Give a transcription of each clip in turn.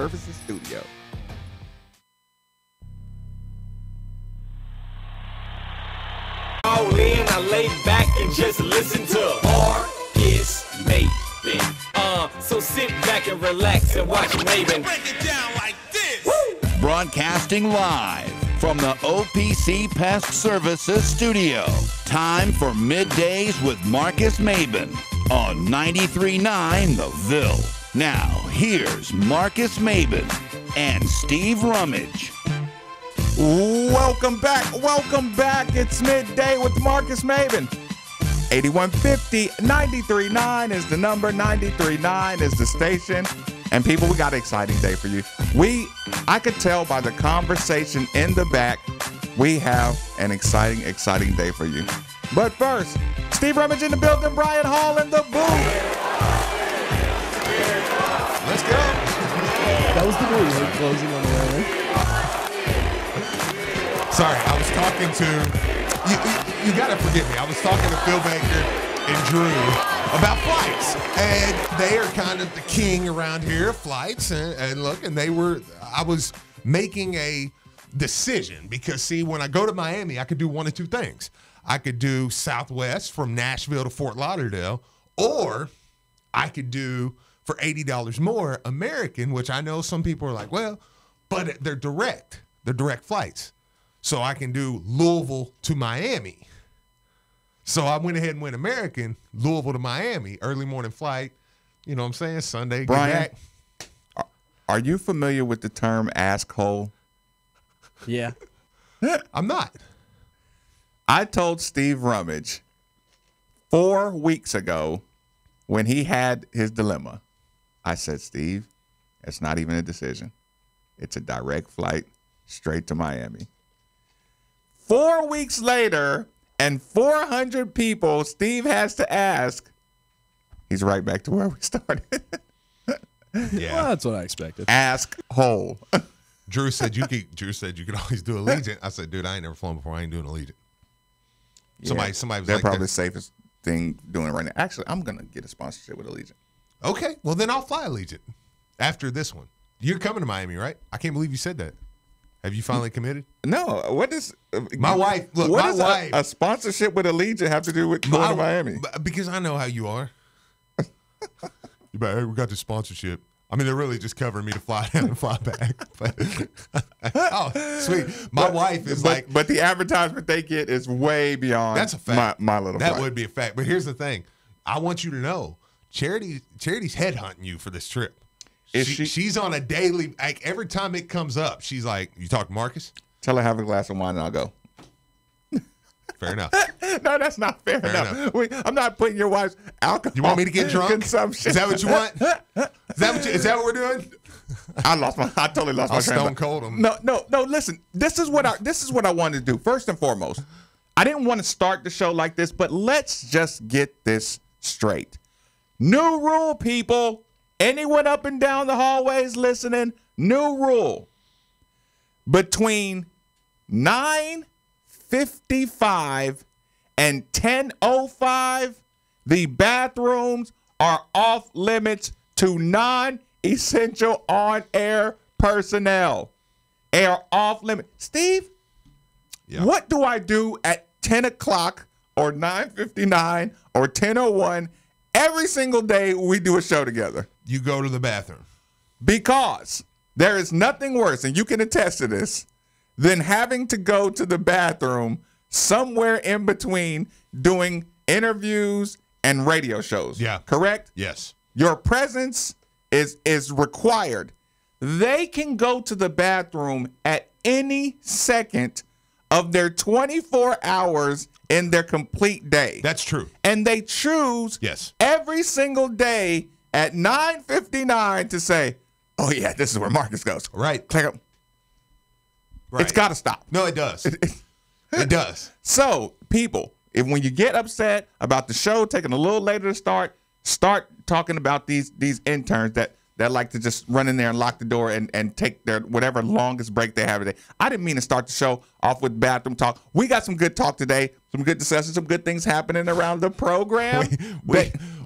Services studio. All in, I lay back and just listen to Marcus Maven. So sit back and relax and watch Maven. Break it down like this. Woo! Broadcasting live from the OPC Pest Services studio. Time for Middays with Marcus Maven on 93.9 The Ville. Now, here's Marcus Maven and Steve Rummage. Welcome back. It's Midday with Marcus Maven. 8150 93.9 is the number. 93.9 is the station. And people, we got an exciting day for you. I could tell by the conversation in the back, we have an exciting day for you. But first, Steve Rummage in the building, Brian Hall in the booth. Let's go. That was the door closing on the way. Sorry, I was talking to, you got to forgive me. I was talking to Phil Baker and Drew about flights. And they are kind of the king around here of flights. And look, I was making a decision because, see, when I go to Miami, I could do one of two things. I could do Southwest from Nashville to Fort Lauderdale, or I could do, for $80 more, American, which I know some people are like, well, but they're direct. They're direct flights. So I can do Louisville to Miami. So I went ahead and went American, Louisville to Miami, early morning flight. You know what I'm saying? Sunday, Brian, get back. Are you familiar with the term asshole? Yeah. I'm not. I told Steve Rummage 4 weeks ago when he had his dilemma, I said, Steve, it's not even a decision. It's a direct flight straight to Miami. 4 weeks later, and 400 people Steve has to ask, he's right back to where we started. Yeah. Well, that's what I expected. Ask hole. Drew said you could always do Allegiant. I said, dude, I ain't never flown before. I ain't doing Allegiant. Somebody was They're like, probably the safest thing doing it right now. Actually, I'm gonna get a sponsorship with Allegiant. okay, well then I'll fly Allegiant after this one. You're coming to Miami, right? I can't believe you said that. Have you finally committed? No. What is My wife? Look, what my does wife. a sponsorship with Allegiant have to do with going to Miami? Because I know how you are. You better, hey, we got the sponsorship. I mean, they're really just covering me to fly down and fly back. But, oh, sweet. My wife is like. But the advertisement they get is way beyond. That's a fact. My little. That flight. would be a fact. But here's the thing. I want you to know, Charity's headhunting you for this trip. She's on a daily. Like every time it comes up, she's like, "You talk to Marcus? Tell her have a glass of wine and I'll go." Fair enough. No, that's not fair enough. I'm not putting your wife's alcohol. You want me to get drunk? Consumption. Is that what you want? Is that what we're doing? I totally lost my train. Stone cold him. No. Listen, this is what I wanted to do. First and foremost, I didn't want to start the show like this, but let's just get this straight. New rule, people. Anyone up and down the hallways listening? New rule. Between 9:55 and 10:05, the bathrooms are off limits to non-essential on-air personnel. They are off limits. Steve, What do I do at 10 o'clock or 9:59 or 10:01 every single day we do a show together? You go to the bathroom. Because there is nothing worse, and you can attest to this, than having to go to the bathroom somewhere in between doing interviews and radio shows. Yeah. Correct? Yes. Your presence is required. They can go to the bathroom at any second of their 24 hours in their complete day. That's true. And they choose Yes. every single day at 9:59 to say, oh, yeah, this is where Marcus goes. Right. Click up. Right. It's got to stop. No, it does. It does. So, people, when you get upset about the show taking a little later to start talking about these interns that like to just run in there and lock the door and take their whatever longest break they have today. I didn't mean to start the show off with bathroom talk. We got some good talk today, some good discussion, some good things happening around the program.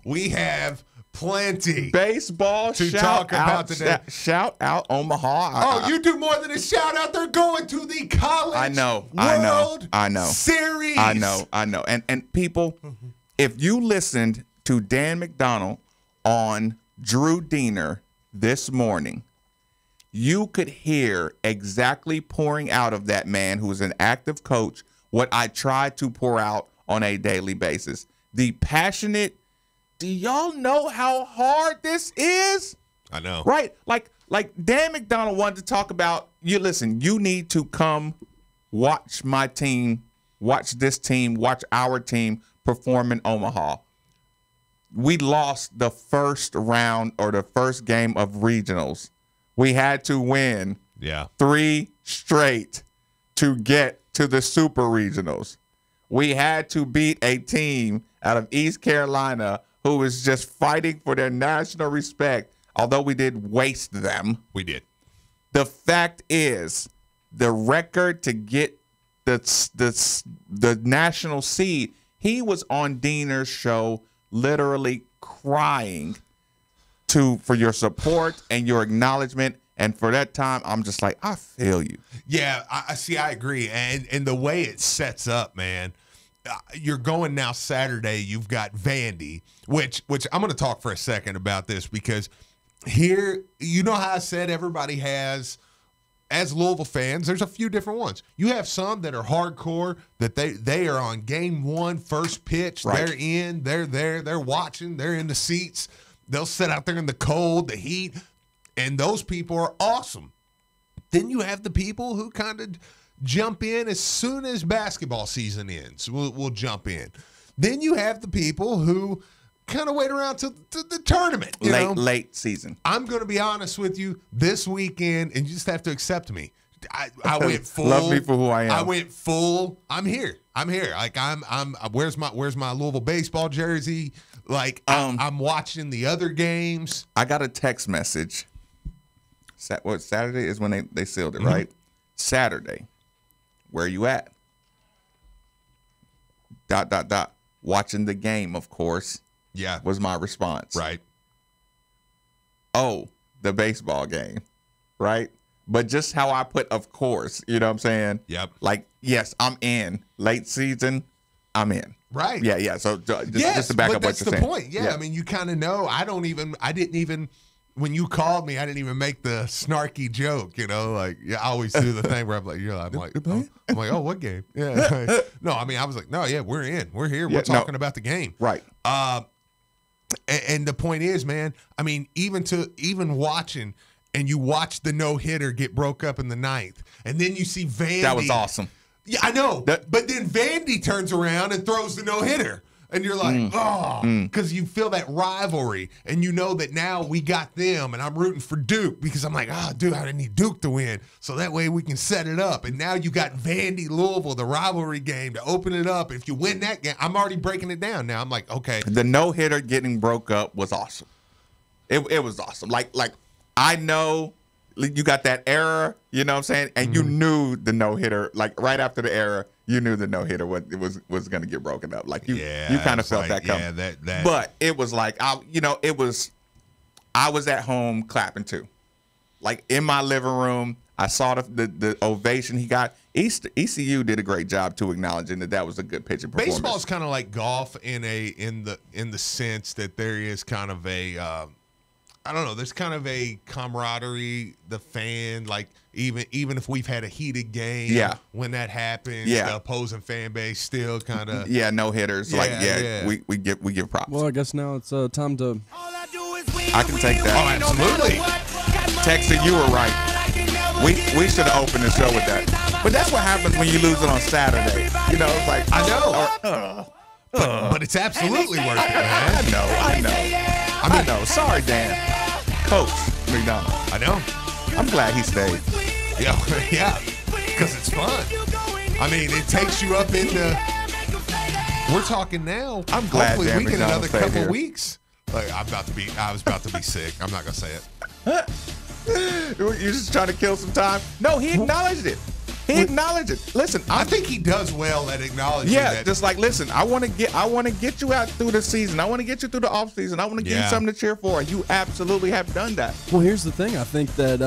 We have plenty baseball to shout talk out, about today. Shout out Omaha. Oh, you do more than a shout out. They're going to the College World Series. I know. And people, if you listened to Dan McDonald on Drew Diener this morning, you could hear exactly pouring out of that man who is an active coach what I try to pour out on a daily basis. The passionate, do y'all know how hard this is? I know. Right? Like Dan McDonald wanted to talk about, you need to come watch my team, watch this team, watch our team perform in Omaha. We lost the first round or the first game of regionals. We had to win 3 straight to get to the super regionals. We had to beat a team out of East Carolina who was just fighting for their national respect, although we did waste them. We did. The fact is, the record to get the national seed, he was on Diener's show literally crying for your support and your acknowledgement. And for that time, I'm just like, I feel you. Yeah, I see. I agree. And the way it sets up, man, you're going now Saturday. You've got Vandy, which I'm going to talk for a second about this because here, you know how I said everybody has, as Louisville fans, there's a few different ones. You have some that are hardcore, that they are on game one, first pitch. Right. They're in, they're there, they're watching, they're in the seats. They'll sit out there in the cold, the heat, and those people are awesome. Then you have the people who kind of jump in as soon as basketball season ends. We'll jump in. Then you have the people who kind of wait around to the tournament. Late season. I'm going to be honest with you. This weekend, and you just have to accept me. I went full. Love me for who I am. I went full. I'm here. Like I'm. Where's my Louisville baseball jersey? Like I'm watching the other games. I got a text message. Saturday is when they sealed it, right? Saturday. Where you at? ... Watching the game, of course. Yeah. Was my response. Right. Oh, the baseball game. Right? But just how I put, of course, you know what I'm saying? Yep. Like, yes, I'm in. Late season, I'm in. Right. Yeah. So just to back up what you're saying. That's the point. Yeah. I mean, you kind of know. I didn't even, when you called me, I didn't even make the snarky joke, like, I always do the thing where I'm like, oh, what game? Yeah. No, I mean, I was like, no, yeah, we're in. We're here. We're talking about the game. Right. And the point is, man, I mean, even watching, and you watch the no-hitter get broke up in the ninth, and then you see Vandy. That was awesome. Yeah, I know. But then Vandy turns around and throws the no-hitter. And you're like, because you feel that rivalry. And you know that now we got them, and I'm rooting for Duke because I'm like, dude, I need Duke to win. So that way we can set it up. And now you got Vandy, Louisville, the rivalry game to open it up. If you win that game, I'm already breaking it down now. I'm like, okay. The no-hitter getting broke up was awesome. It was awesome. Like I know you got that error, you know what I'm saying? And you knew the no-hitter, like right after the error, you knew the no-hitter was going to get broken up. Like you kind of felt that coming. Yeah, that. But it was like, I was at home clapping too. Like in my living room, I saw the ovation he got. ECU did a great job too, acknowledging that was a good pitching performance. Baseball is kind of like golf in the sense that there is kind of a I don't know. There's kind of a camaraderie. The fan, like even if we've had a heated game, when that happens, the opposing fan base still kind of no hitters. We give props. Well, I guess now it's time to. I can take that. Oh, absolutely. Texter, you were right. We should have opened the show with that. But that's what happens when you lose it on Saturday. It's like I know. But it's absolutely worth it, man. I know. Sorry, Dan. Coach McDonald. I know. I'm glad he stayed. Yeah. Because it's fun. I mean, it takes you up into. We're talking now. I'm glad hopefully Dan we get McDonald another couple here. weeks. Like I was about to be sick. I'm not gonna say it. You're just trying to kill some time. No, he acknowledged it. He acknowledged it. Listen, I think he does well at acknowledging that. just like, listen, I want to get you out through the season. I want to get you through the off season. I want to give you something to cheer for. And you absolutely have done that. Well, here's the thing. I think that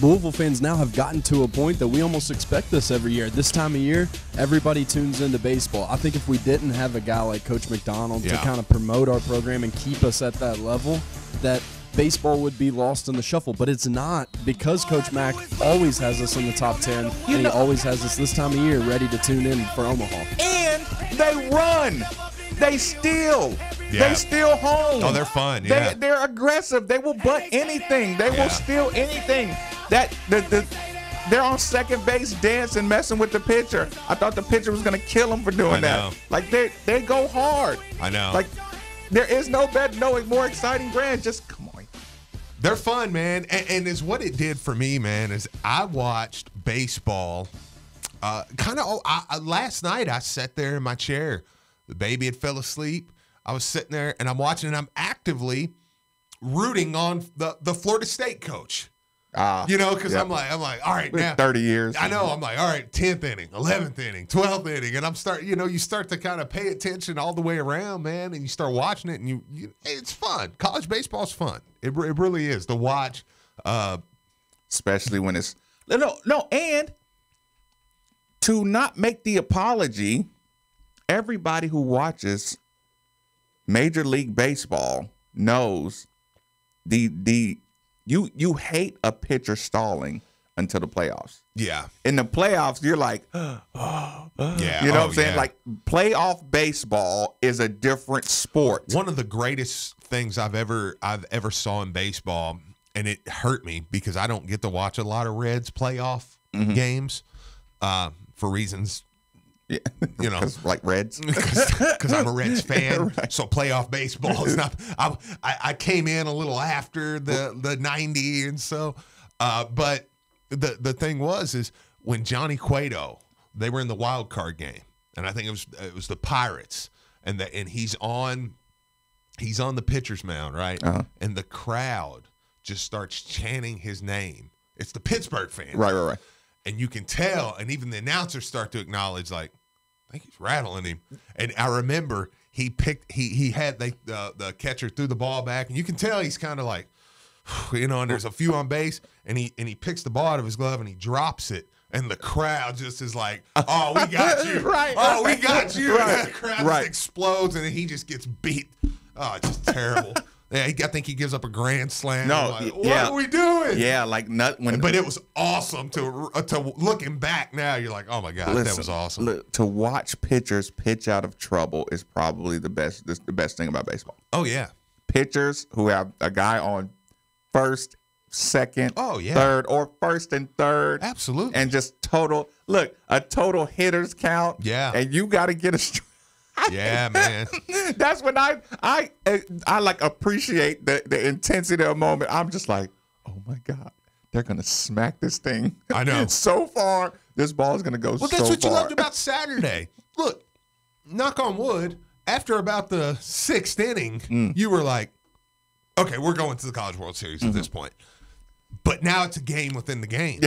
Louisville fans now have gotten to a point that we almost expect this every year. This time of year, everybody tunes into baseball. I think if we didn't have a guy like Coach McDonald to kind of promote our program and keep us at that level, that baseball would be lost in the shuffle, but it's not, because Coach Mack always has us in the top 10, and he always has us this time of year ready to tune in for Omaha. And they run. They steal. Yeah. They steal home. Oh, they're fun. Yeah. They're aggressive. They will butt anything. They will steal anything. They're on second base dancing, messing with the pitcher. I thought the pitcher was going to kill him for doing that. Like, they go hard. I know. Like, there is no more exciting brand. Just come on. They're fun, man. And is what it did for me, man, is I watched baseball last night. I sat there in my chair. The baby had fell asleep. I was sitting there, and I'm watching, and I'm actively rooting on the Florida State coach. Because I'm like, all right, now 30 years. I know. I'm like, all right, 10th inning, 11th inning, 12th inning, and I'm you start to kind of pay attention all the way around, man, and you start watching it, and it's fun. College baseball's fun. It really is to watch, especially when it's and to not make the apology. Everybody who watches Major League Baseball knows you hate a pitcher stalling until the playoffs. Yeah. In the playoffs, you're like, yeah. You know what I'm saying? Yeah. Like, playoff baseball is a different sport. One of the greatest things I've ever saw in baseball, and it hurt me because I don't get to watch a lot of Reds playoff games for reasons. Yeah, like Reds, because I'm a Reds fan. Right. So playoff baseball is not. I came in a little after the 90, and so, but the thing is when Johnny Cueto, they were in the wild card game, and I think it was the Pirates, and he's on the pitcher's mound, right, and the crowd just starts chanting his name. It's the Pittsburgh fans, right. And you can tell, and even the announcers start to acknowledge, like, I think he's rattling him. And I remember he had the catcher threw the ball back, and you can tell he's kind of like, and there's a few on base, and he picks the ball out of his glove and he drops it, and the crowd just is like, "Oh, we got you! Right? Oh, we got you!" Right. And the crowd just explodes, and then he just gets beat. Oh, it's just terrible. Yeah, I think he gives up a grand slam. No, like, what are we doing? Yeah, like but it was awesome to looking back now. You're like, oh my god, that was awesome. Look, to watch pitchers pitch out of trouble is probably the best thing about baseball. Oh yeah, pitchers who have a guy on first, second, third, or first and third, absolutely, and just a total hitters count. Yeah, and you got to get a strike. Yeah, man. That's when I like appreciate the intensity of the moment. I'm just like, oh my god, they're gonna smack this thing. I know. So far, this ball is gonna go. Well, that's what you loved about Saturday. Look, knock on wood. After about the 6th inning, you were like, okay, we're going to the College World Series at this point. But now it's a game within the game.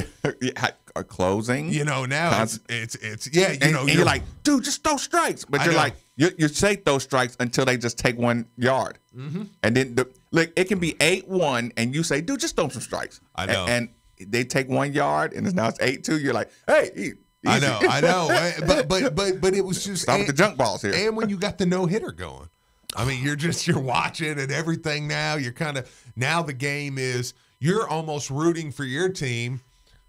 A closing. Now it's you're like, dude, just throw strikes. But you're like, you say throw strikes until they just take 1 yard. Mm-hmm. And then it can be 8-1, and you say, dude, just throw some strikes. I know. And they take 1 yard, and now it's 8-2. You're like, hey, easy. I know. But it was just stop with the junk balls here. And when you got the no-hitter going, I mean, you're watching and everything. Now you're now the game is. You're almost rooting for your team.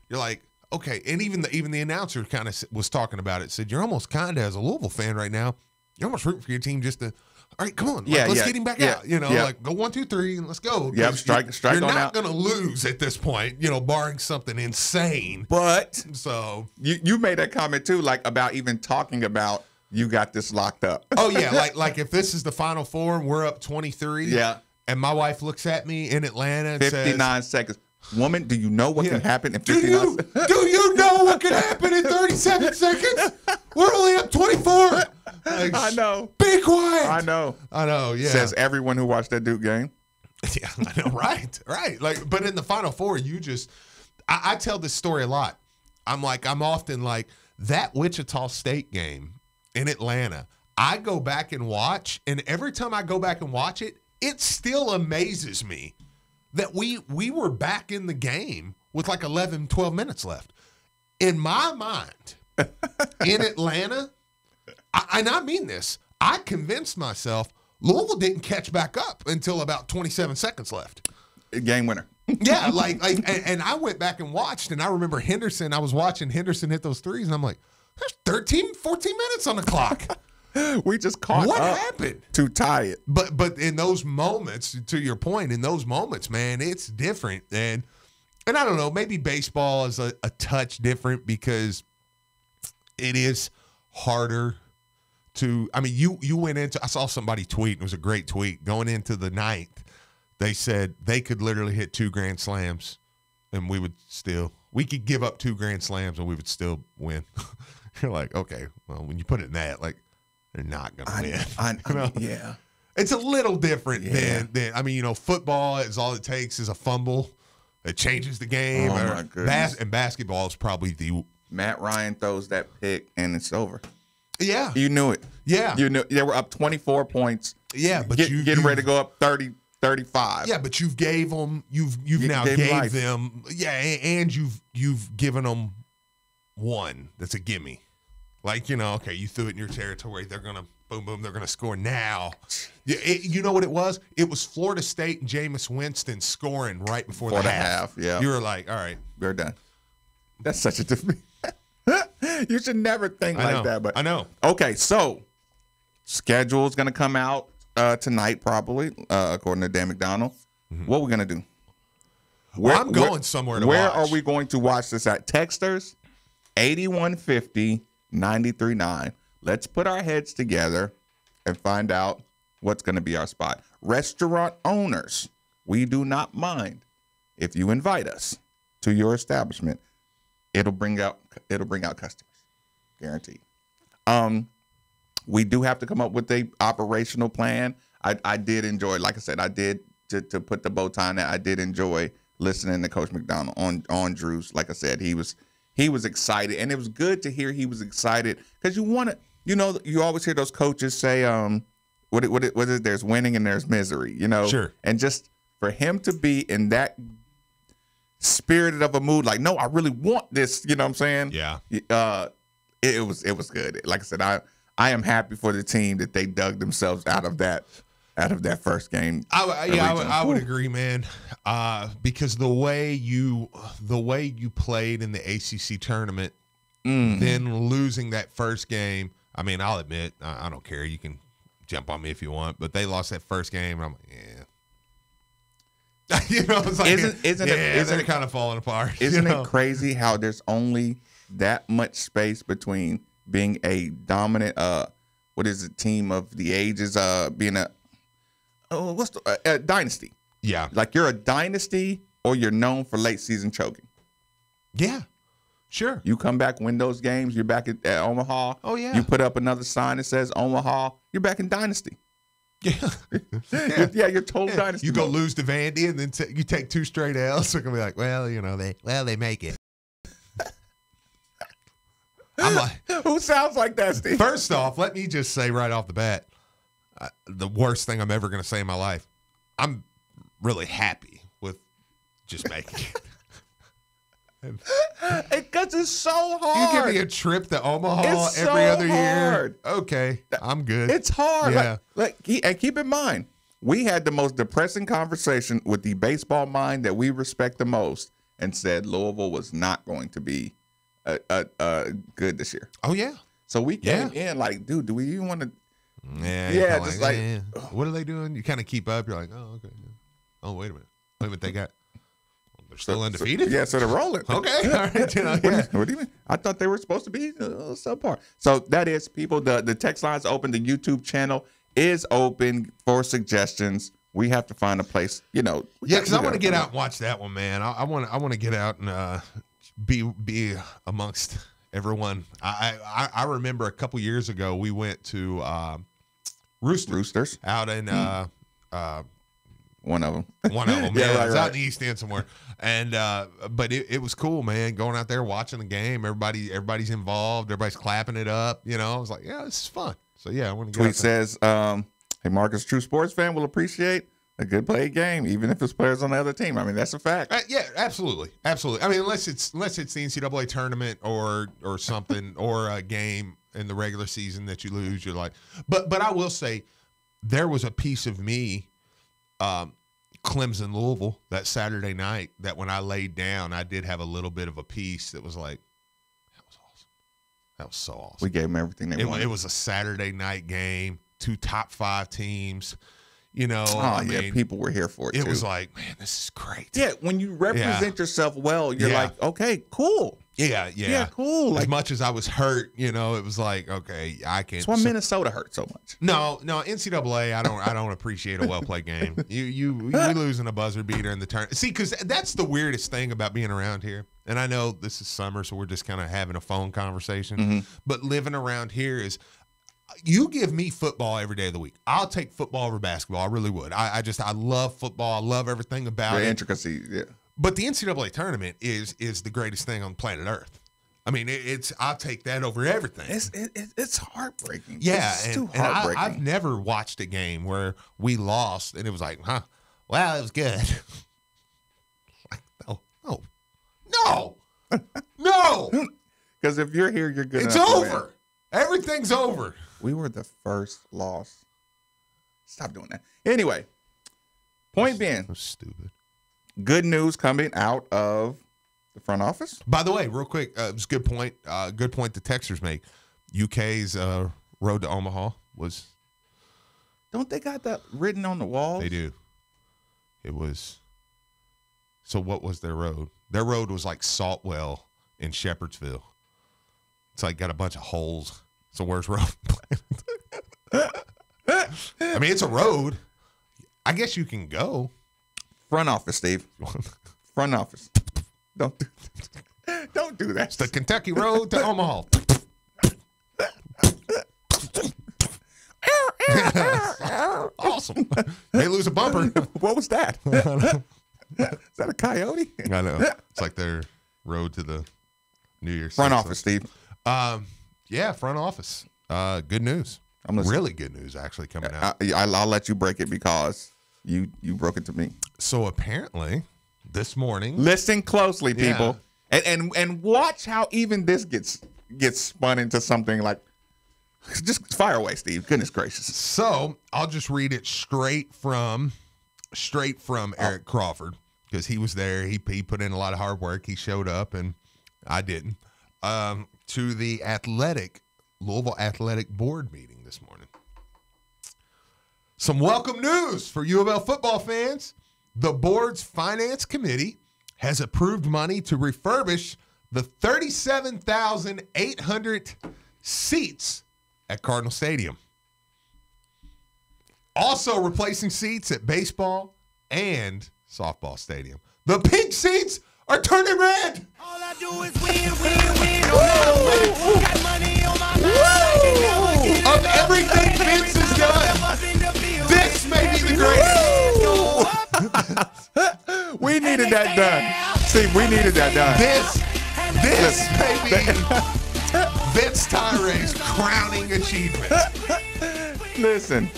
You're like, okay, and even the announcer kind of was talking about it. Said you're almost kind of, as a Louisville fan right now, you're almost rooting for your team just to, all right, come on, let's get him back out. Like go 1, 2, 3, and let's go. Yeah, strike. You're on not out. Going to lose at this point, barring something insane. But so you made that comment too, like about even talking about you got this locked up. Oh yeah, like if this is the Final Four and we're up 23. Yeah. And my wife looks at me in Atlanta and 59 seconds. Woman, do you know what can happen in 59 seconds? Do you know what can happen in 37 seconds? We're only up 24. Like, I know. Be quiet. I know, yeah. Says everyone who watched that Duke game. Yeah, I know, right. Like, but in the Final Four, I tell this story a lot. I'm often like, that Wichita State game in Atlanta, I go back and watch, and every time I go back and watch it, it still amazes me that we were back in the game with like 11, 12 minutes left. In my mind, in Atlanta, and I mean this, I convinced myself Louisville didn't catch back up until about 27 seconds left. Game winner. Yeah, and I went back and watched, and I remember Henderson. I was watching Henderson hit those threes, and I'm like, there's 13, 14 minutes on the clock. We just caught what up happened to tie it. But in those moments, to your point, in those moments, man, it's different. And I don't know, maybe baseball is a touch different because it is harder to. I mean, you went into. I saw somebody tweet. It was a great tweet going into the ninth. They said they could literally hit 2 grand slams, and we could give up 2 grand slams, and we would still win. You're like, okay, well, when you put it in that, like, they're not going to win. Yeah. It's a little different than I mean, football is all it takes is a fumble. It changes the game. Oh, my goodness. And basketball is probably the Matt Ryan throws that pick, and it's over. Yeah. You knew it. Yeah. You knew they were up 24 points. Yeah, but getting ready to go up 30, 35. Yeah, but you've gave them. You've now gave them. Yeah, and you've given them one that's a gimme. Like, okay, you threw it in your territory. They're gonna boom, boom. They're gonna score now. You know what it was? It was Florida State and Jameis Winston scoring right before the half. Yeah, you were like, all right, we're done. That's such a different. You should never think like that. But I know. Okay, so schedule is gonna come out tonight, probably, according to Dan McDonald. Mm-hmm. What are we gonna do? I'm going somewhere to watch. Where are we going to watch this at? Texters, 8150-93.9. Let's put our heads together and find out what's going to be our spot. Restaurant owners, we do not mind if you invite us to your establishment. It'll bring out customers, guaranteed. We do have to come up with a operational plan. I did enjoy, like I said, I did to put the bow tie on that. I did enjoy listening to Coach McDonald on Drew's. Like I said, he was excited, and it was good to hear he was excited because you always hear those coaches say, what is it? There's winning and there's misery, Sure. And just for him to be in that spirited of a mood, like, no, I really want this. You know what I'm saying? Yeah. It was good. Like I said, I am happy for the team that they dug themselves out of that first game. I would agree, man. Because the way you played in the ACC tournament, then losing that first game. I mean, I'll admit, I don't care. You can jump on me if you want, but they lost that first game, and I'm like, yeah. It's like, isn't it kind of falling apart? Isn't it crazy how there's only that much space between being a dominant, team of the ages, being a dynasty? Yeah. Like, you're a dynasty or you're known for late season choking. Yeah. Sure. You come back, win those games, you're back at Omaha. Oh, yeah. You put up another sign that says Omaha, you're back in dynasty. Yeah. You're total dynasty. You go lose to Vandy, and then you take 2 straight L's. They're going to be like, they make it. I'm like, who sounds like that, Steve? First off, let me just say right off the bat, the worst thing I'm ever going to say in my life, I'm really happy with just making it. Because it's so hard. You give me a trip to Omaha it's every so other hard. year. Okay, I'm good. It's hard. Yeah. And keep in mind, we had the most depressing conversation with the baseball mind that we respect the most, and said Louisville was not going to be good this year. Oh yeah. So we came in like, dude, do we even want to? Yeah. Just what are they doing? You kind of keep up. You're like, oh okay. Oh wait a minute. They got. They're still undefeated? So they're rolling. Okay. All right. What do you mean? I thought they were supposed to be subpar. So that is, people, the text line's open. The YouTube channel is open for suggestions. We have to find a place, Yeah, because I want to get out and watch that one, man. I want to get out and be amongst everyone. I remember a couple years ago we went to Roosters out in One of them. One of them, Yeah, yeah. right, It was right. out in the East End somewhere. And but it was cool, man. Going out there watching the game, everybody's involved, everybody's clapping it up. I was like, yeah, this is fun. So yeah, I want to go. Tweet says, "Hey, Marcus, true sports fan will appreciate a good played game, even if it's players on the other team." I mean, that's a fact. Yeah, absolutely. I mean, unless it's the NCAA tournament or something or a game in the regular season that you lose, you're like. But I will say, there was a piece of me, Clemson Louisville that Saturday night, that when I laid down, I did have a little bit of a piece that was like, that was awesome. That was so awesome. We gave them everything they wanted. It was a Saturday night game, 2 top 5 teams. I mean, people were here for it. It too. was like, man, this is great. Yeah, when you represent yourself well, you're like, okay, cool. Yeah, cool. As much as I was hurt, it was like, okay, I can. That's why Minnesota hurt so much. No, NCAA, I don't appreciate a well played game. You losing a buzzer beater in the turn. See, because that's the weirdest thing about being around here. And I know this is summer, so we're just kind of having a phone conversation. Mm-hmm. But living around here is. You give me football every day of the week. I'll take football over basketball. I really would. I love football. I love everything about The it. intricacies, yeah. But the NCAA tournament is the greatest thing on planet Earth. I mean, I'll take that over everything. It's heartbreaking. Yeah, it's too heartbreaking. I've never watched a game where we lost and it was like, well, it was good. Like, no. Because if you're here, you're good. It's enough to win. over. Everything's over. We were the first loss. Stop doing that. Anyway, point being, That's stupid. good news coming out of the front office. By the way, real quick, it was a good point. Good point the texters make. UK's road to Omaha was. Don't they got that written on the wall? They do. It was. So what was their road? Their road was like Saltwell in Shepherdsville. It's like got a bunch of holes. So where's road? I mean, it's a road. I guess you can go. Front office, Steve. Front office. Don't do that. It's the Kentucky road to Omaha. Awesome. They lose a bumper. What was that? Is that a coyote? I know. It's like their road to the New Year's. Front Six. office, Steve. Yeah, front office. Good news. I'm listening. Really good news actually coming out. I'll let you break it because you broke it to me. So apparently, this morning. Listen closely, people, and watch how even this gets spun into something like. Just fire away, Steve. Goodness gracious. So I'll just read it straight from Eric Crawford because he was there. He put in a lot of hard work. He showed up, and I didn't. To the Louisville Athletic Board meeting this morning. Some welcome news for U of L football fans. The board's finance committee has approved money to refurbish the 37,800 seats at Cardinal Stadium. Also replacing seats at baseball and softball stadium. The pink seats are turning red. All I do is win, no matter what. Got money on my mind. Of everything Vince has done, this may be the greatest. We needed that done. Steve, we needed that done. This may be Vince Tyre's crowning achievement. Listen,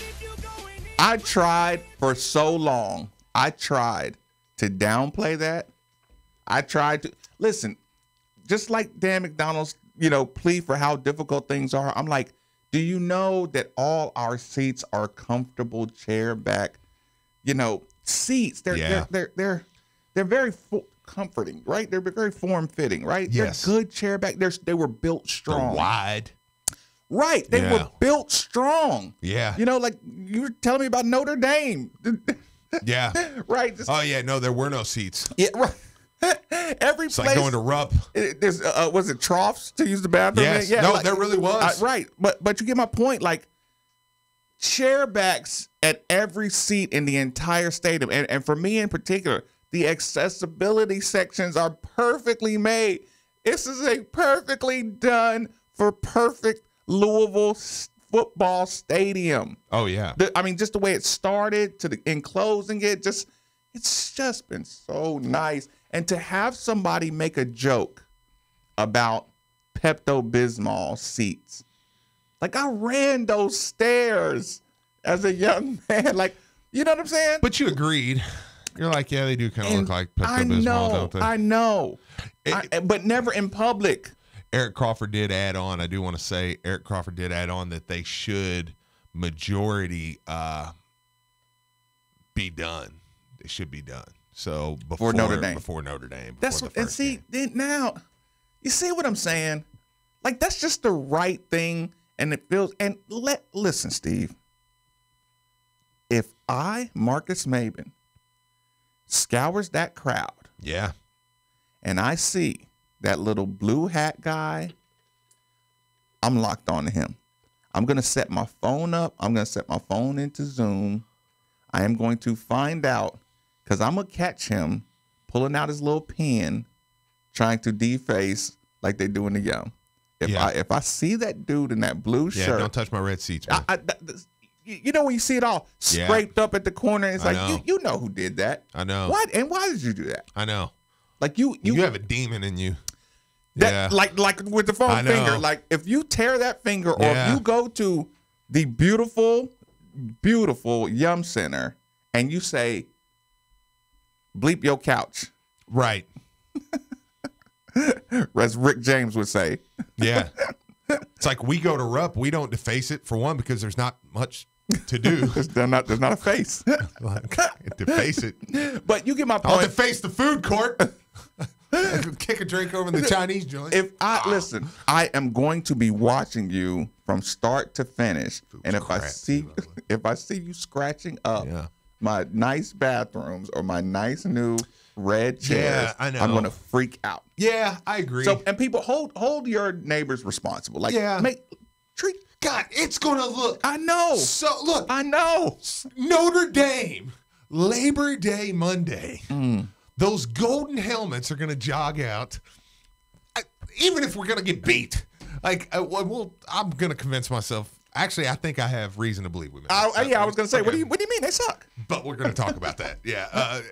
I tried for so long. I tried to downplay that. I tried to listen, just like Dan McDonald's, plea for how difficult things are. I'm like, do you know that all our seats are comfortable chair back, seats? They're very comforting, right? They're very form fitting, right? Yes. They're good chair back. They were built strong. They're wide. Right. They were built strong. Yeah. Like you were telling me about Notre Dame. Yeah. Right. Oh yeah. No, there were no seats. Yeah. Right. Every It's place. like going to Rupp. There's was it troughs to use the bathroom? Yes. Yeah. No, there really was. Right. But you get my point. Like chair backs at every seat in the entire stadium, and for me in particular, the accessibility sections are perfectly made. This is a perfectly done for perfect Louisville football stadium. Oh, yeah. I mean, just the way it started to the enclosing it, it's just been so nice. And to have somebody make a joke about Pepto-Bismol seats. Like, I ran those stairs as a young man. Like, you know what I'm saying? But you agreed. You're like, yeah, they do kind of look like Pepto-Bismol, don't they? I know. But never in public. Eric Crawford did add on, I do want to say, Eric Crawford did add on that they should majority be done. They should be done. So before Notre Dame. Before Notre Dame. That's what, and see, now, you see what I'm saying? Like, that's just the right thing. And it feels, and listen, Steve, if Marcus Maben, scours that crowd. Yeah. And I see that little blue hat guy, I'm locked on to him. I'm going to set my phone up. I'm going to set my phone into Zoom. I am going to find out, because I'm going to catch him pulling out his little pen, trying to deface like they do in the Yum. If I see that dude in that blue shirt. Yeah, don't touch my red seats, man. You know when you see it all scraped up at the corner, it's like, you know who did that. I know. Why did you do that? I know. Like you have a demon in you. That, like with the phone finger. Like if you tear that finger, or if you go to the beautiful, beautiful Yum Center and you say, bleep your couch. Right. As Rick James would say. Yeah. It's like we go to Rupp, we don't deface it for one because there's not much to do. there's not a face. Deface it. But you get my point. I'll deface the food court. Kick a drink over in the Chinese joint. Listen, I am going to be watching you from start to finish. And if I see you scratching up my nice bathrooms or my nice new red chairs, I know. I'm going to freak out. Yeah, I agree. So, and people hold your neighbors responsible. Like, treat. God, it's going to look. I know. So look, I know. Notre Dame, Labor Day Monday. Those golden helmets are going to jog out. Even if we're going to get beat, I'm going to convince myself. Actually, I think I have reason to believe we may. I was going to say, what do you mean they suck? But we're going to talk about that,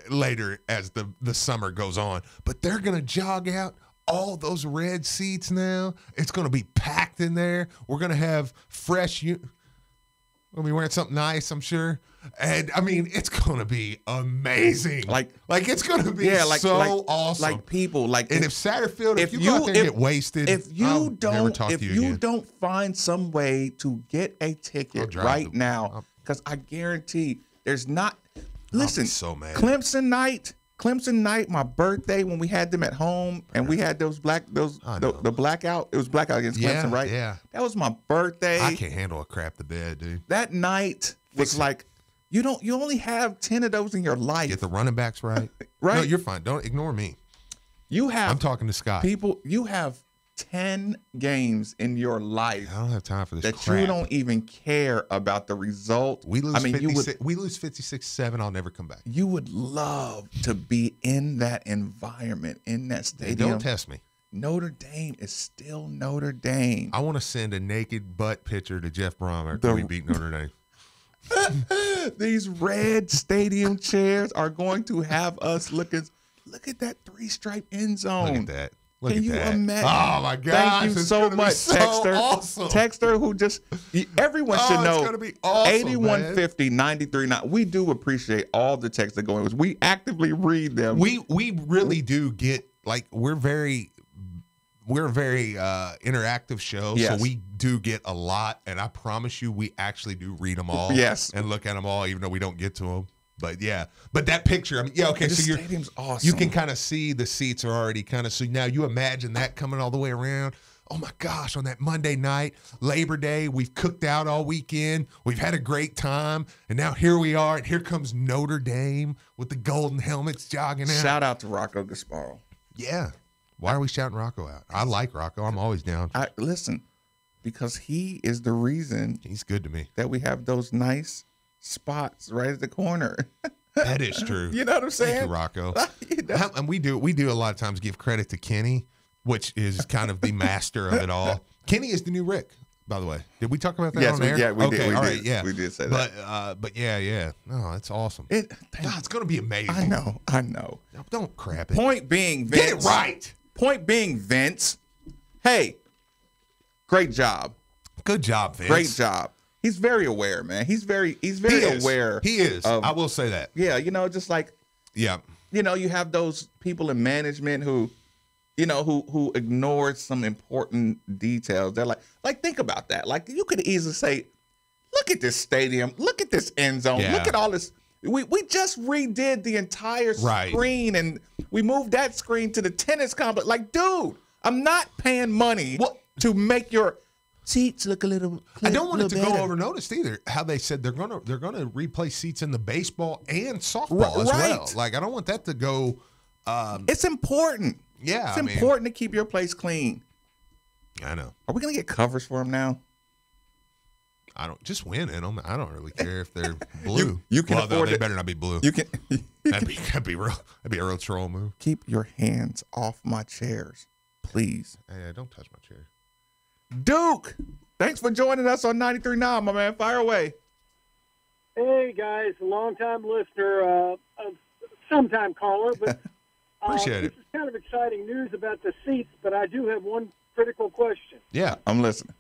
later as the summer goes on. But they're going to jog out all those red seats now. It's going to be packed in there. We're going to have fresh. We'll be wearing something nice, I'm sure. And I mean, it's going to be amazing. Like it's going to be so awesome. Like people, and if Satterfield, if you go out there and get wasted, if you don't find some way to get a ticket right now, because I guarantee there's not. Listen, so mad. Clemson night, my birthday when we had them at home and we had the blackout. It was blackout against Clemson, right? Yeah. That was my birthday. I can't handle a crap the bed, dude. That night was like. You only have 10 of those in your life. Get the running backs right. Right. No, you're fine. Don't ignore me. I'm talking to Scott. People, you have 10 games in your life. I don't have time for this that crap. You don't even care about the result. We lose 56-7, I'll never come back. You would love to be in that environment, in that stadium. Don't test me. Notre Dame is still Notre Dame. I want to send a naked butt picture to Jeff Brom after we beat Notre Dame. These red stadium chairs are going to have us look at that 3-stripe end zone. Look at that. Can you imagine? Oh my God! Thank you so much, Texter. Awesome. Texter, who everyone should know. It's gonna be awesome, 8150-93.9. We do appreciate all the texts that go in. We actively read them. We really do get we're very interactive show, so we do get a lot, and I promise you, we actually do read them all. Yes, and look at them all, even though we don't get to them. But that picture, I mean, okay, the so stadium's awesome. You can kind of see the seats are already kind of. So now you imagine that coming all the way around. Oh my gosh, on that Monday night, Labor Day, we've cooked out all weekend. We've had a great time, and now here we are, and here comes Notre Dame with the golden helmets jogging out. Shout out to Rocco Gasparo. Yeah. Why are we shouting Rocco out? I like Rocco. I'm always down. Listen, because he is the reason. He's good to me. That we have those nice spots right at the corner. That is true. You know what I'm saying? Thank you, Rocco. And we do a lot of times give credit to Kenny, which is kind of the master of it all. Kenny is the new Rick. by the way. Did we talk about that Yes, on air? we okay, did. all right, yeah. We did say that. But yeah. No, that's awesome. God, it's going to be amazing. I know. No, don't crap it. Point being, Vince. Get it right. Point being, Vince. Hey, great job. Good job, Vince. Great job. He's very aware, man. He's very aware. He is. I will say that. Yeah, just like, yeah. You have those people in management who, who ignore some important details. They're like think about that. Like, you could easily say, look at this stadium. Look at this end zone. Yeah. Look at all this. We just redid the entire screen, and we moved that screen to the tennis complex. Like, dude, I'm not paying money to make your seats look a little. I don't want it to better. go over noticed either. How they said they're gonna replace seats in the baseball and softball as well. Like, I don't want that to go. It's important. Yeah, it's important to keep your place clean. I know. Are we gonna get covers for them now? I don't just win in them. I don't really care if they're blue. You can afford they better not be blue. You can. That'd be a real troll move. Keep your hands off my chairs, please. Hey, don't touch my chair. Duke, thanks for joining us on 93.9, my man. Fire away. Hey, guys, a long-time listener, sometime caller, but Appreciate it. This is kind of exciting news about the seats, but I do have one critical question. Yeah, I'm listening.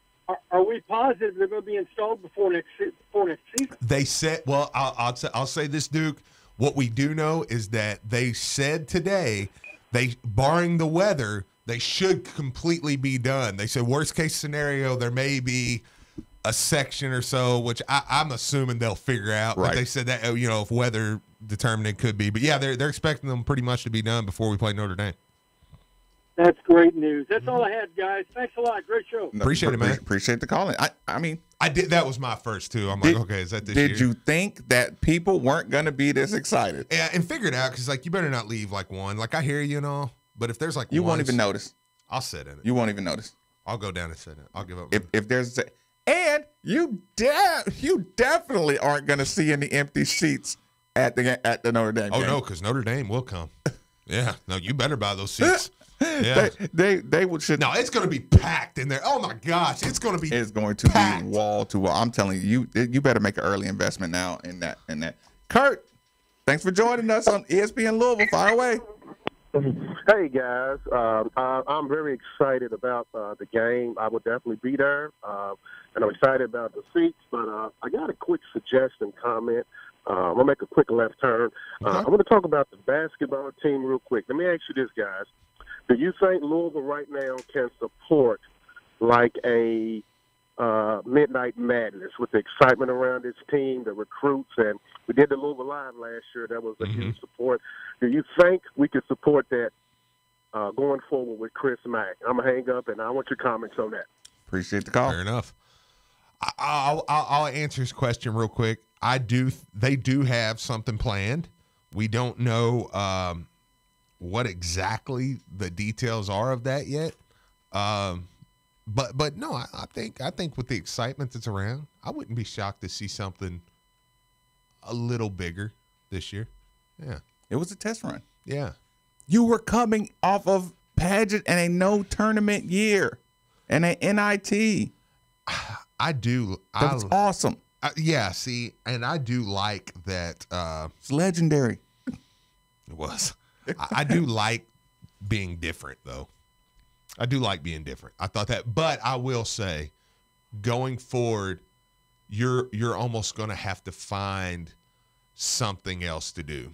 Are we positive they're going to be installed before next season? They said, well, I'll say this, Duke. What we do know is that they said today, barring the weather, they should completely be done. They said worst case scenario, there may be a section or so, which I'm assuming they'll figure out. Right. But they said that, if weather determined it could be. But yeah, they're expecting them pretty much to be done before we play Notre Dame. That's great news. That's all I had, guys. Thanks a lot. Great show. Appreciate it, man. Appreciate the calling. I mean, I did. That was my first too. I'm like, okay, is that this year? Did you think that people weren't going to be this excited? Yeah, and figure it out because you better not leave like one. Like, I hear you and all, but if there's you won't even notice. I'll sit in it. You won't even notice. I'll go down and sit in it. I'll give up. If there's and you definitely aren't going to see any empty seats at the Notre Dame game. Oh no, because Notre Dame will come. Yeah, no, you better buy those seats. Yeah, they should. No, it's going to be packed in there. Oh my gosh, it's going to be. It's going to packed. be wall to wall. I'm telling you, you better make an early investment now in that. Kurt, thanks for joining us on ESPN Louisville. Fire away. Hey guys, I'm very excited about the game. I will definitely be there, and I'm excited about the seats. But I got a quick suggestion, comment. I'm gonna make a quick left turn. I'm gonna talk about the basketball team real quick. Let me ask you this, guys: do you think Louisville right now can support like a Midnight Madness with the excitement around this team, the recruits, and we did the Louisville Live last year. That was a huge support. Do you think we could support that going forward with Chris Mack? I'm going to hang up, and I want your comments on that. Appreciate the call. Fair enough. I'll answer his question real quick. They do have something planned. We don't know what exactly the details are of that yet. But no, I think with the excitement that's around, I wouldn't be shocked to see something a little bigger this year. Yeah. It was a test run. Yeah. You were coming off of Paget and a no tournament year and an NIT. That's awesome. Yeah, see, and I do like that. It's legendary. It was. I do like being different, though. I do like being different. I thought that, but I will say, going forward, you're almost going to have to find something else to do.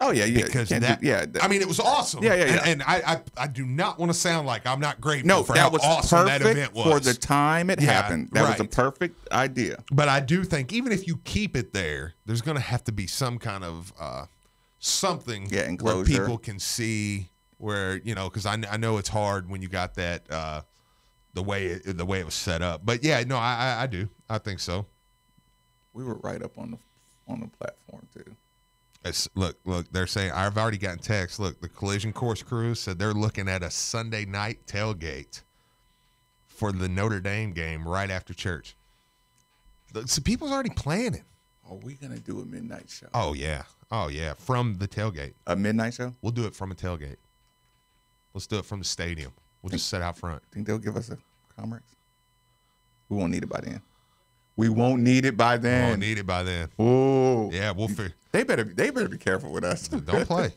Oh yeah, because I mean, it was awesome. Yeah. And I do not want to sound like I'm not grateful for that how was awesome perfect that event was for the time it happened. That was a perfect idea. But I do think even if you keep it there, there's going to have to be some kind of something where enclosure. people can see. Where because I know it's hard when you got that the way it was set up. But yeah, no, I do. I think so. We were right up on the platform too. Look, they're saying, I've already gotten texts. Look, the Collision Course crew said they're looking at a Sunday night tailgate for the Notre Dame game right after church. So people's already planning. Are we going to do a midnight show? Oh, yeah. From the tailgate. A midnight show? We'll do it from a tailgate. Let's do it from the stadium. We'll just sit out front. Think they'll give us a Comrex? We won't need it by then. We won't need it by then. Won't need it by then. Ooh. Yeah, we'll figure. They better be careful with us. Don't play.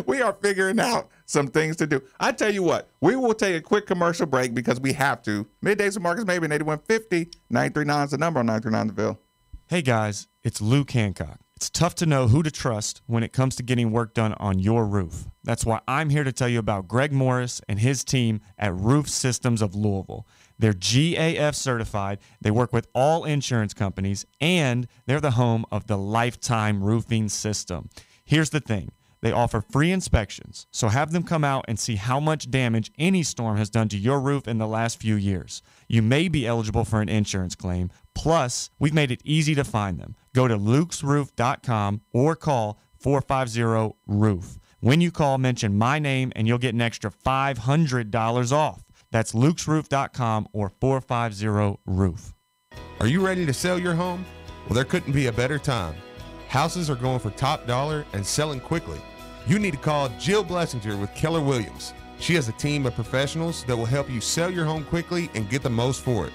We are figuring out some things to do. I tell you what, we will take a quick commercial break because we have to. Middays with Marcus Maben, 8150. 939 is the number on 939 The Ville. Hey guys, it's Luke Hancock. It's tough to know who to trust when it comes to getting work done on your roof. That's why I'm here to tell you about Greg Morris and his team at Roof Systems of Louisville. They're GAF certified, they work with all insurance companies, and they're the home of the Lifetime Roofing System. Here's the thing. They offer free inspections, so have them come out and see how much damage any storm has done to your roof in the last few years. You may be eligible for an insurance claim. Plus, we've made it easy to find them. Go to lukesroof.com or call 450-ROOF. When you call, mention my name, and you'll get an extra $500 off. That's lukesroof.com or 450-ROOF. Are you ready to sell your home? Well, there couldn't be a better time. Houses are going for top dollar and selling quickly. You need to call Jill Blessinger with Keller Williams. She has a team of professionals that will help you sell your home quickly and get the most for it.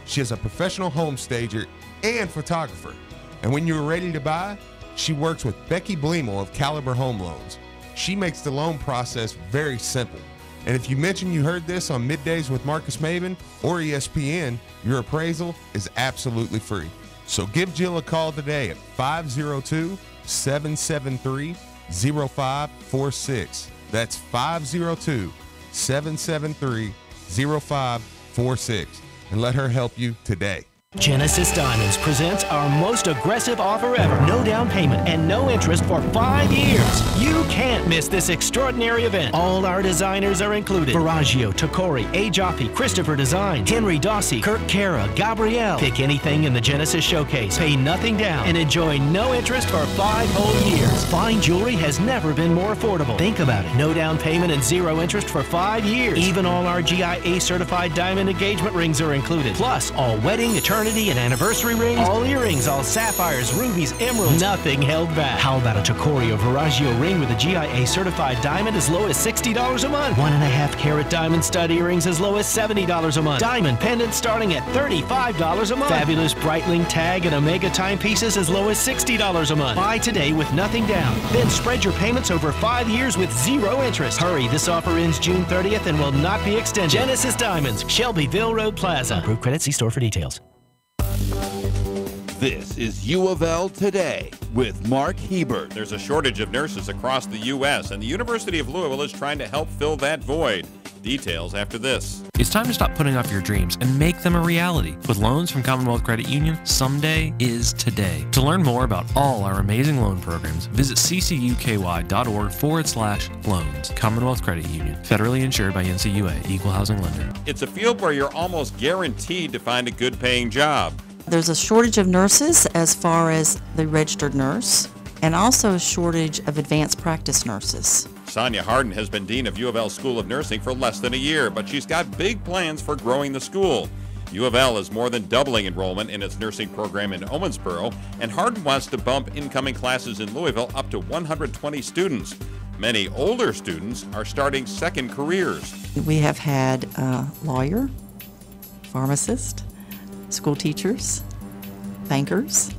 She is a professional home stager and photographer. And when you're ready to buy, she works with Becky Bleemel of Caliber Home Loans. She makes the loan process very simple. And if you mention you heard this on Middays with Marcus Maben or ESPN, your appraisal is absolutely free. So give Jill a call today at 502-773-0546. That's 502-773-0546. And let her help you today. Genesis Diamonds presents our most aggressive offer ever. No down payment and no interest for 5 years. You can't miss this extraordinary event. All our designers are included. Veragio, Tacori, A. Jaffe, Christopher Design, Henry Dossi, Kirk Cara, Gabrielle. Pick anything in the Genesis Showcase. Pay nothing down and enjoy no interest for 5 whole years. Fine jewelry has never been more affordable. Think about it. No down payment and 0 interest for 5 years. Even all our GIA certified diamond engagement rings are included. Plus all wedding, eternity, and anniversary rings, all earrings, all sapphires, rubies, emeralds, nothing held back. How about a Tacori or Veragio ring with a GIA certified diamond as low as $60 a month? 1.5 carat diamond stud earrings as low as $70 a month. Diamond pendants starting at $35 a month. Fabulous Breitling tag and Omega timepieces as low as $60 a month. Buy today with nothing down. Then spread your payments over 5 years with 0 interest. Hurry, this offer ends June 30th and will not be extended. Genesis Diamonds, Shelbyville Road Plaza. Approved credit, see store for details. This is U of L Today with Mark Hebert. There's a shortage of nurses across the U.S., and the University of Louisville is trying to help fill that void. Details after this. It's time to stop putting off your dreams and make them a reality. With loans from Commonwealth Credit Union, someday is today. To learn more about all our amazing loan programs, visit ccuky.org/loans. Commonwealth Credit Union, federally insured by NCUA, Equal Housing Lender. It's a field where you're almost guaranteed to find a good paying job. There's a shortage of nurses as far as the registered nurse, and also a shortage of advanced practice nurses. Sonia Harden has been dean of U of L School of Nursing for less than a year, but she's got big plans for growing the school. U of L is more than doubling enrollment in its nursing program in Owensboro, and Harden wants to bump incoming classes in Louisville up to 120 students. Many older students are starting second careers. We have had a lawyer, pharmacist, school teachers, bankers,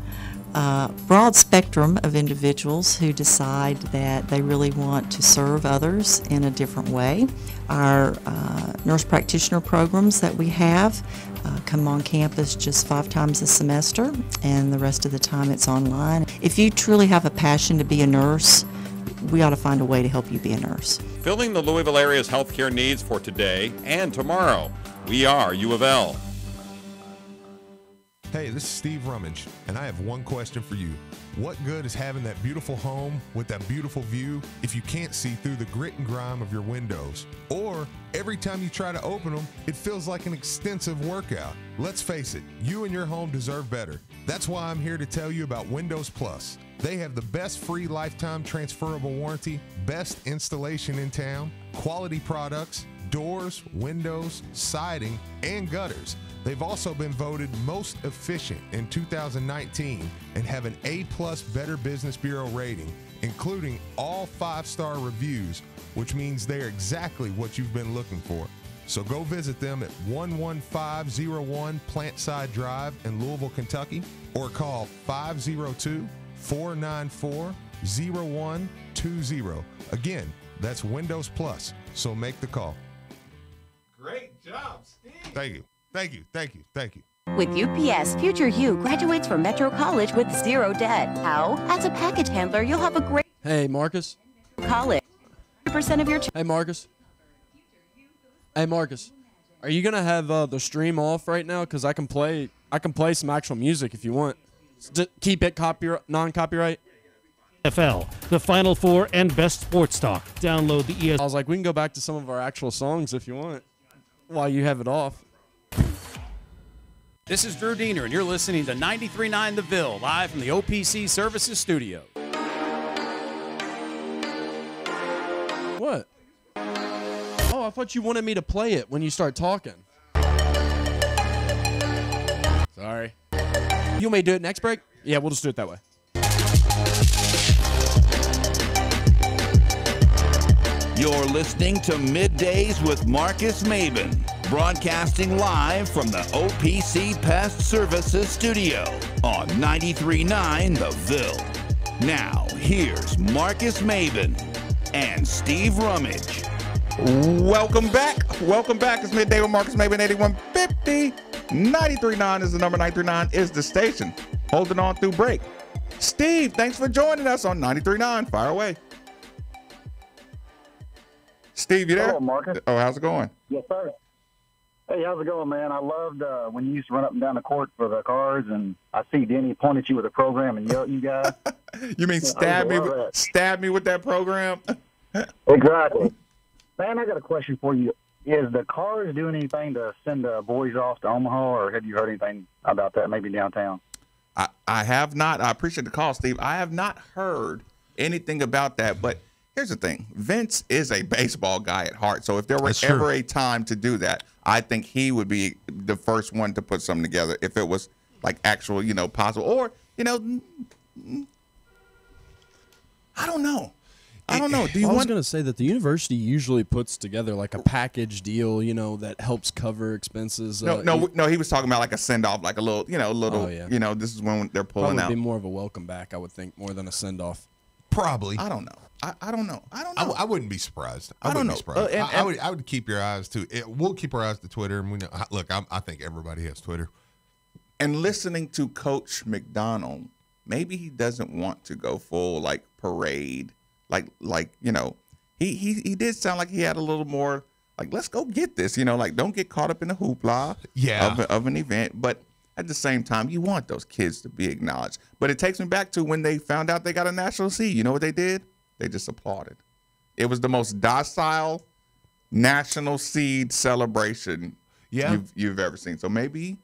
broad spectrum of individuals who decide that they really want to serve others in a different way. Our nurse practitioner programs that we have come on campus just 5 times a semester, and the rest of the time it's online. If you truly have a passion to be a nurse, we ought to find a way to help you be a nurse. Filling the Louisville area's healthcare needs for today and tomorrow. We are U of L. Hey, this is Steve Rummage, and I have one question for you. What good is having that beautiful home with that beautiful view if you can't see through the grit and grime of your windows? Or every time you try to open them, it feels like an extensive workout. Let's face it, you and your home deserve better. That's why I'm here to tell you about Windows Plus. They have the best free lifetime transferable warranty, best installation in town, quality products, doors, windows, siding, and gutters. They've also been voted most efficient in 2019 and have an A+ Better Business Bureau rating, including all 5-star reviews, which means they're exactly what you've been looking for. So go visit them at 11501 Plantside Drive in Louisville, Kentucky, or call 502-494-0120. Again, that's Windows Plus, so make the call. Great job, Steve. Thank you. Thank you. Thank you. Thank you. With UPS, future you graduates from Metro College with zero debt. How? As a package handler, you'll have a great Hey, Marcus. college. 100% of your Hey, Marcus. Hey, Marcus. Are you gonna have the stream off right now? Cause I can play some actual music if you want. Keep it non-copyright. NFL, the Final Four, and best sports talk. Download the ES. I was like, we can go back to some of our actual songs if you want, while you have it off. This is Drew Diener, and you're listening to 93.9 The Ville, live from the OPC Services Studio. What? Oh, I thought you wanted me to play it when you start talking. Sorry. You want me to do it next break? Yeah, we'll just do it that way. You're listening to Middays with Marcus Maben, broadcasting live from the OPC Pest Services Studio on 93.9 The Ville. Now, here's Marcus Maben and Steve Rummage. Welcome back. Welcome back. It's Midday with Marcus Maben, 8150. 93.9 is the number. 93.9 is the station. Holding on through break. Steve, thanks for joining us on 93.9. Fire away. Steve, you there? Hello, Marcus. Oh, how's it going? Yes, sir. Hey, how's it going, man? I loved when you used to run up and down the court for the cars, and I see Denny point at you with a program and yell at you guys. You mean stab me with that program? Exactly. Man, I got a question for you. Is the Cars doing anything to send boys off to Omaha, or have you heard anything about that, maybe downtown? I have not. I appreciate the call, Steve. I have not heard anything about that, but here's the thing. Vince is a baseball guy at heart, so if there were ever a time to do that, I think he would be the first one to put something together if it was like actual, possible. Or, I don't know. I don't know. I was going to say that the university usually puts together like a package deal, that helps cover expenses. No. He was talking about like a send off, like a little, Oh, yeah. This is when they're pulling Probably out. be more of a welcome back, I would think, more than a send off. Probably. I don't know. I don't know. I wouldn't be surprised. I don't know. I would keep your eyes to it. We'll keep our eyes to Twitter, and we know. Look, I think everybody has Twitter. And listening to Coach McDonald, maybe he doesn't want to go full like parade. Like he did sound like he had a little more like, let's go get this, like don't get caught up in the hoopla of an event. But at the same time, you want those kids to be acknowledged. But it takes me back to when they found out they got a national seed. You know what they did? They just applauded. It was the most docile national seed celebration you've ever seen. So maybe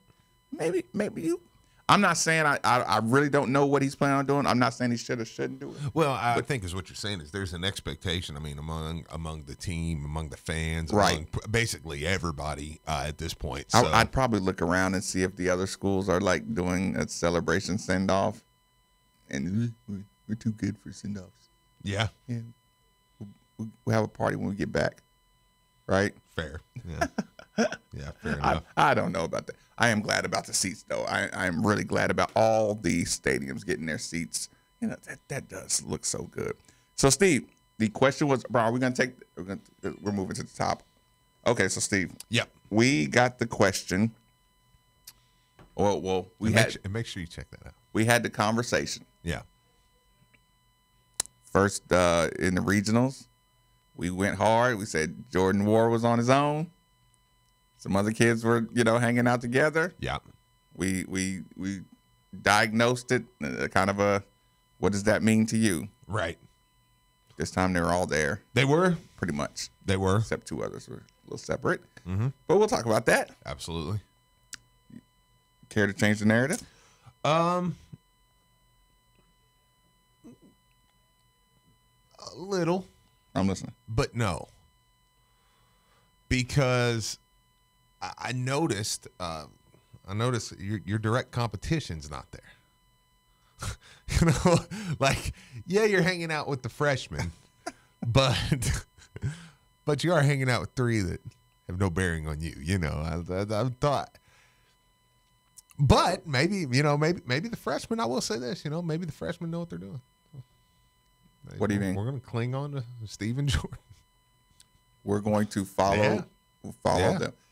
you. I'm not saying I really don't know what he's planning on doing. I'm not saying he should or shouldn't do it. Well, I think is what you're saying is there's an expectation. I mean, among the team, among the fans, right? Among basically everybody at this point. So. I'd probably look around and see if the other schools are like doing a celebration send off, and we're too good for send offs. Yeah. We'll have a party when we get back, right? Fair. Yeah. Yeah, fair enough. I don't know about that. I am glad about the seats, though. I am really glad about all the stadiums getting their seats. That does look so good. So, Steve, the question was, bro, we're moving to the top. Okay, so, Steve. Yep. We got the question. Well, make sure you check that out. We had the conversation. Yeah. First, in the regionals, we went hard. We said Jordan Ward was on his own. Some other kids were, hanging out together. Yeah. We diagnosed it, kind of a, what does that mean to you? Right. This time they were all there. They were? Pretty much. They were. Except two others were a little separate. Mm-hmm. But we'll talk about that. Absolutely. Care to change the narrative? A little. I'm listening. But no. Because I noticed your direct competition's not there. You're hanging out with the freshmen, but you are hanging out with three that have no bearing on you. You know, I thought. But maybe the freshmen. I will say this. You know, maybe the freshmen know what they're doing. What do you mean? We're going to cling on to Steve and Jordan. We're going to follow them.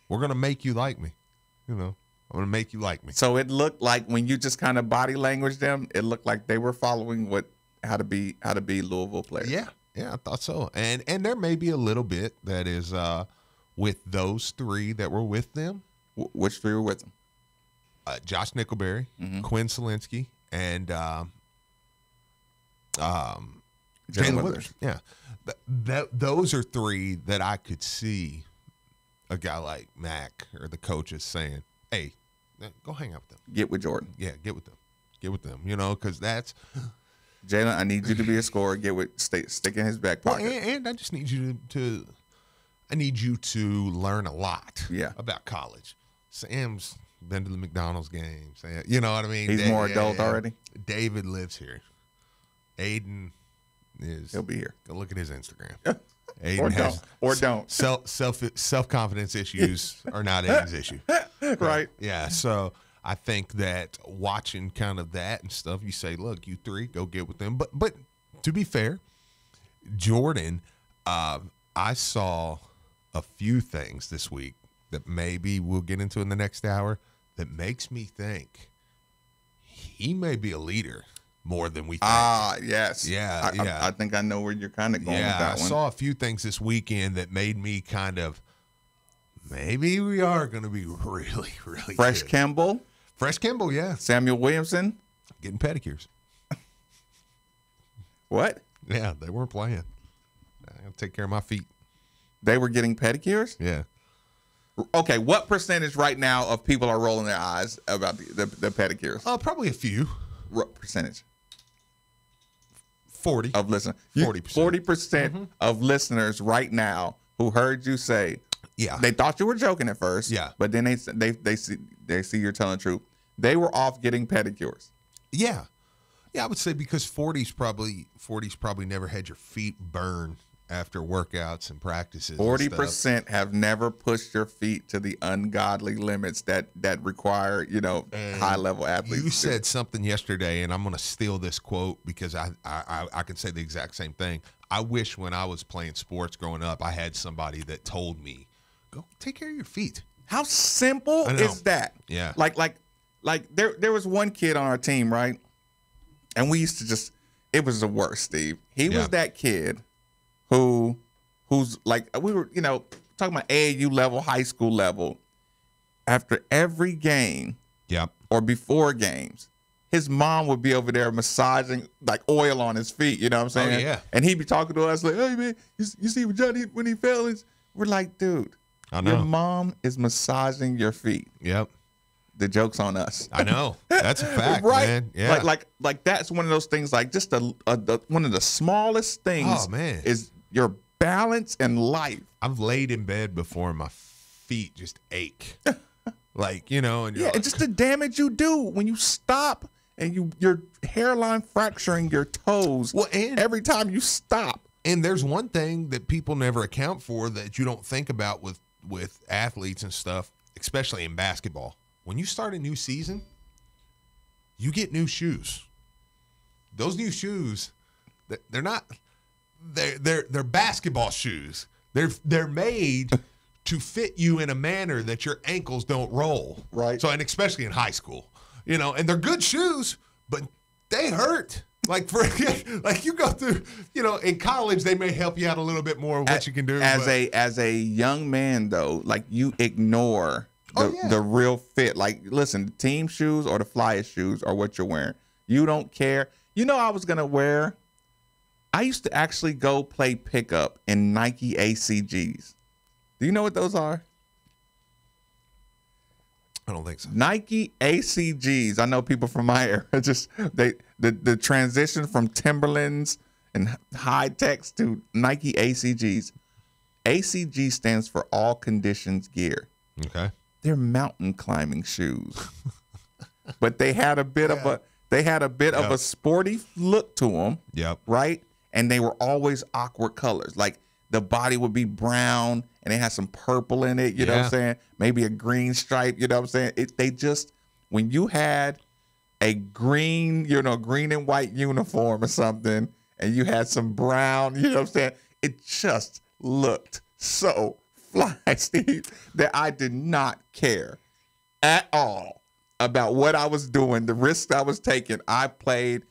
We're going to make you like me. You know, I'm going to make you like me. So it looked like when you just kind of body language them, it looked like they were following how to be Louisville players. Yeah, I thought so. And there may be a little bit that is with those three that were with them. Which three were with them? Josh Nickelberry, Quinn Selinsky, and Jalen Withers. Yeah. Those are three that I could see a guy like Mac or the coaches saying, hey, go hang out with them. Get with Jordan. Yeah, get with them. Get with them, you know, because that's – Jalen, I need you to be a scorer. Stick in his back pocket. Well, and I just need you to learn a lot about college. Sam's been to the McDonald's games. You know what I mean? He's more adult already? David lives here. Aiden he'll be here. Go look at his Instagram. Aiden don't. Self-confidence issues are not Aiden's issue. Right. Yeah, so I think that watching kind of that and stuff, you say, look, you three, go get with them. But to be fair, Jordan, I saw a few things this week that maybe we'll get into in the next hour that makes me think he may be a leader more than we think. Yes. Yeah. I think I know where you're kind of going with that one. I saw a few things this weekend that made me kind of, maybe we are going to be really, really Fresh good. Kimball. Fresh Kimball, yeah. Samuel Williamson. Getting pedicures. What? Yeah, they weren't playing. I got to take care of my feet. They were getting pedicures? Yeah. Okay, what percentage right now of people are rolling their eyes about the pedicures? Probably a few. What percentage? 40. Of listeners. 40%. 40% of listeners right now who heard you say, they thought you were joking at first. Yeah. But then they see you're telling the truth. They were off getting pedicures. Yeah. Yeah, I would say because 40's probably never had your feet burn after workouts and practices. 40% have never pushed your feet to the ungodly limits that require, high level athletes. You said something yesterday, and I'm going to steal this quote because I can say the exact same thing. I wish when I was playing sports growing up, I had somebody that told me, go take care of your feet. How simple is that? Yeah. Like there was one kid on our team, right? And we used to it was the worst, Steve. He was that kid who's like, we were, talking about AAU level, high school level. After every game or before games, his mom would be over there massaging like oil on his feet. You know what I'm saying? Oh, yeah. And he'd be talking to us like, hey, man, you see what Johnny, when he fell? We're like, dude, your mom is massaging your feet. Yep. The joke's on us. I know. That's a fact, right? man. Yeah. Like that's one of those things, like just one of the smallest things is your balance in life. I've laid in bed before and my feet just ache. And and just the damage you do when you stop and your hairline fracturing your toes every time you stop. And there's one thing that people never account for that you don't think about with athletes and stuff, especially in basketball. When you start a new season, you get new shoes. Those new shoes, they're basketball shoes. They're made to fit you in a manner that your ankles don't roll. Right. So, and especially in high school, and they're good shoes, but they hurt. Like you go through, in college they may help you out a little bit more with what you can do. As a young man though, like you ignore the real fit. Like, listen, the team shoes or the Flyers shoes are what you're wearing. You don't care. I was going to wear, I used to actually go play pickup in Nike ACGs. Do you know what those are? I don't think so. Nike ACGs. I know people from my era. The transition from Timberlands and high techs to Nike ACGs. ACG stands for all conditions gear. Okay. They're mountain climbing shoes, but they had a bit of of a sporty look to them. Yep. Right, and they were always awkward colors. Like the body would be brown and it had some purple in it, you know what I'm saying? Maybe a green stripe, you know what I'm saying? When you had a green, green and white uniform or something, and you had some brown, you know what I'm saying? It just looked so fly, Steve, that I did not care at all about what I was doing, the risks I was taking. I played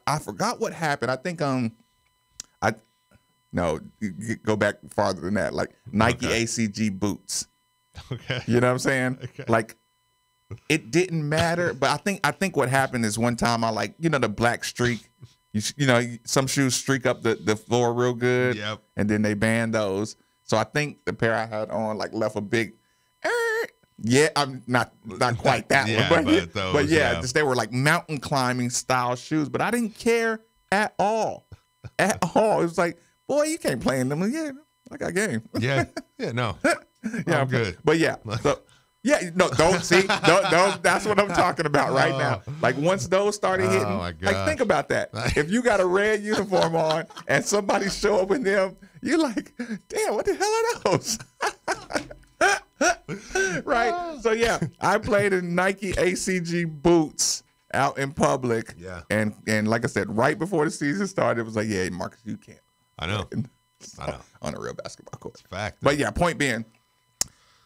I forgot what happened. I think you go back farther than that, like Nike ACG boots. Okay. You know what I'm saying? Okay. Like it didn't matter, but I think what happened is one time I the black streak. Some shoes streak up the floor real good. Yep. And then they banned those. So I think the pair I had on left a big. Yeah, I'm not quite that one, but they were like mountain climbing style shoes. But I didn't care at all, at all. It was like, boy, you can't play in them. Yeah, I got game. Yeah, no, I'm good. But yeah, so don't see. That's what I'm talking about right now. Like once those started hitting, like think about that. If you got a red uniform on and somebody show up in them, you're like, damn, what the hell are those? Right. So yeah, I played in Nike ACG boots out in public. Yeah. And like I said, right before the season started, it was like, yeah, Marcus, you can't. I know. On a real basketball court. Fact. But yeah, point being,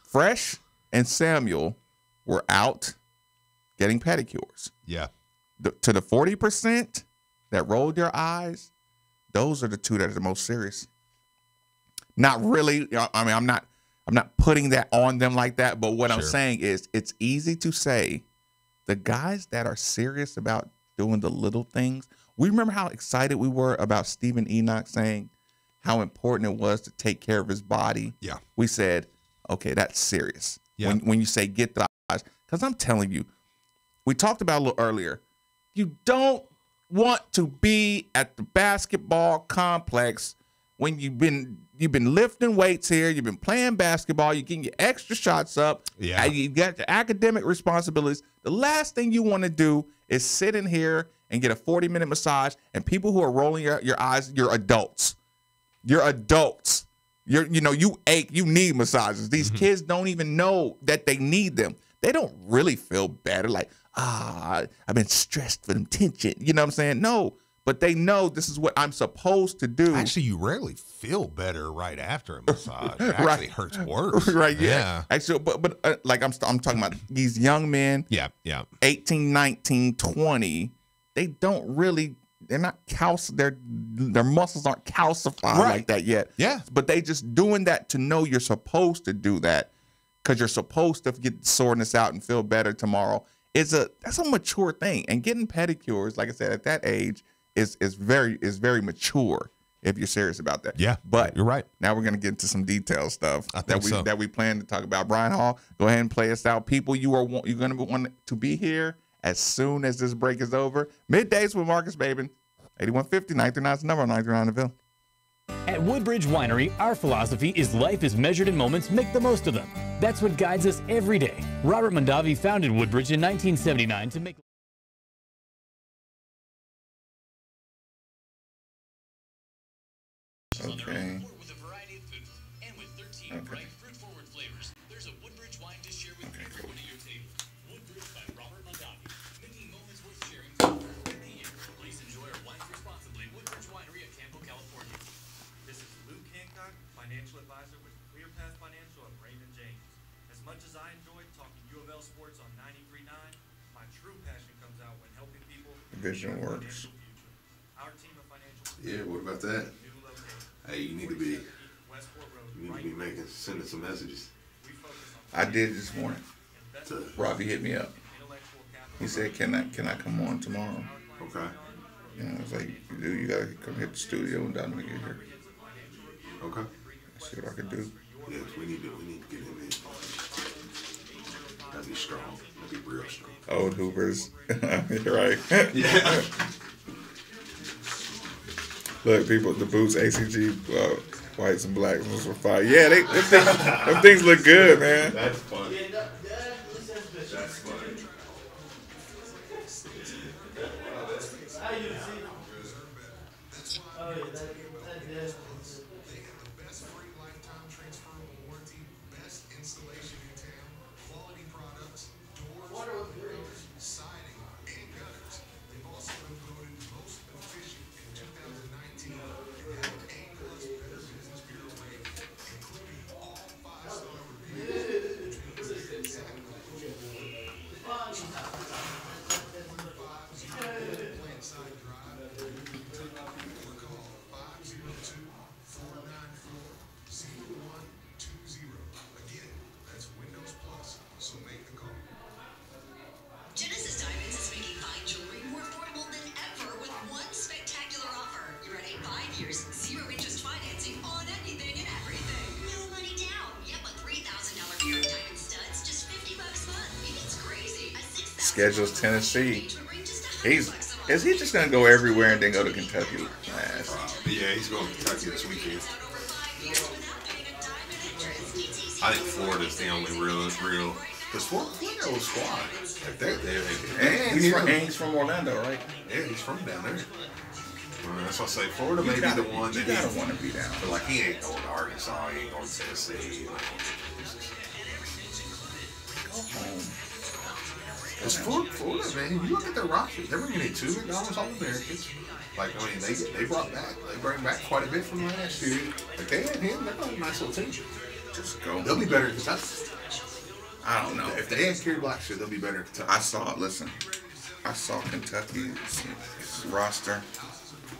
Fresh and Samuel were out getting pedicures. Yeah. To the 40% that rolled their eyes, those are the two that are the most serious. Not really. I mean, I'm not putting that on them like that, but what I'm saying is it's easy to say the guys that are serious about doing the little things. We remember how excited we were about Stephen Enoch saying how important it was to take care of his body. Yeah. We said, okay, that's serious. Yeah. When you say get the eyes, because I'm telling you, we talked about a little earlier, you don't want to be at the basketball complex when you've been lifting weights here, you've been playing basketball, you're getting your extra shots up, you got the academic responsibilities. The last thing you want to do is sit in here and get a 40-minute massage, and people who are rolling your eyes, you're adults. You're adults. You ache, you need massages. These kids don't even know that they need them. They don't really feel better, like, I've been stressed for them tension. You know what I'm saying? No. But they know this is what I'm supposed to do. Actually, you rarely feel better right after a massage. It actually hurts worse. Right, yeah. Actually, but I'm talking about these young men. Yeah. 18, 19, 20. They don't really, they're not their muscles aren't calcified like that yet. Yeah. But they just doing that to know you're supposed to do that because you're supposed to get soreness out and feel better tomorrow. That's a mature thing. And getting pedicures, like I said, at that age, is very mature if you're serious about that. Yeah, but you're right. Now we're gonna get into some detailed stuff that we plan to talk about. Brian Hall, go ahead and play us out. People, you're gonna want to be here as soon as this break is over. Middays with Marcus Babin, 8150 939 is the number, 939 the Ville. At Woodbridge Winery, our philosophy is life is measured in moments, make the most of them. That's what guides us every day. Robert Mondavi founded Woodbridge in 1979 to make Okay. Financial advisor with ClearPath Financial of Raymond James. As much as I enjoyed talking U of L sports on 93.9, my true passion comes out when helping people. Vision works. Our team of financial. Yeah, what about that? Hey, you need to be sending some messages. I did this morning. Robbie hit me up. He said, "Can I come on tomorrow?" Okay. I was like, "You gotta come hit the studio and down when you get here." Okay. See what I can do. Yes, we need to get him in. That'd be strong. That'd be real strong. Old Hoopers. You're right. Yeah. Look, people, the boots, ACG, whites and blacks, those were fire. Yeah, them things look good, man. That's funny. That's funny. schedules Tennessee. Is he just gonna go everywhere and then go to Kentucky last? Yeah, he's going to Kentucky this weekend. I think Florida's the only real. Because Florida was squad. And he's from Orlando, right? Yeah, he's from down there. That's why I say Florida may be the one that you gotta want to be down. But like he ain't going to Arkansas, he ain't going to Tennessee. Go home. It's Florida, man. You look at their roster. They're bringing in 2 McDonald's All-Americans. Like, I mean, they bring back quite a bit from last year. Like, they had him. They're got a nice little team. Just go. They'll be better in Kentucky. I don't know. If they had Kerry Blackshear, they'll be better in Kentucky. I saw Kentucky's roster.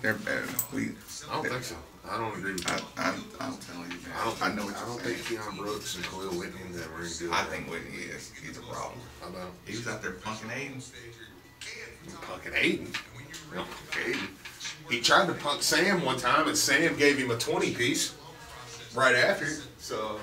They're better than we. I don't think so. I don't agree with that. I'm telling you, man. I don't think Keon Brooks and Khalil Whitney that were any good. I think Whitney is. He's a problem. How about him? He was out there punking Aiden. Punking Aiden? No, Aiden. He tried to punk Sam one time, and Sam gave him a 20-piece right after. So.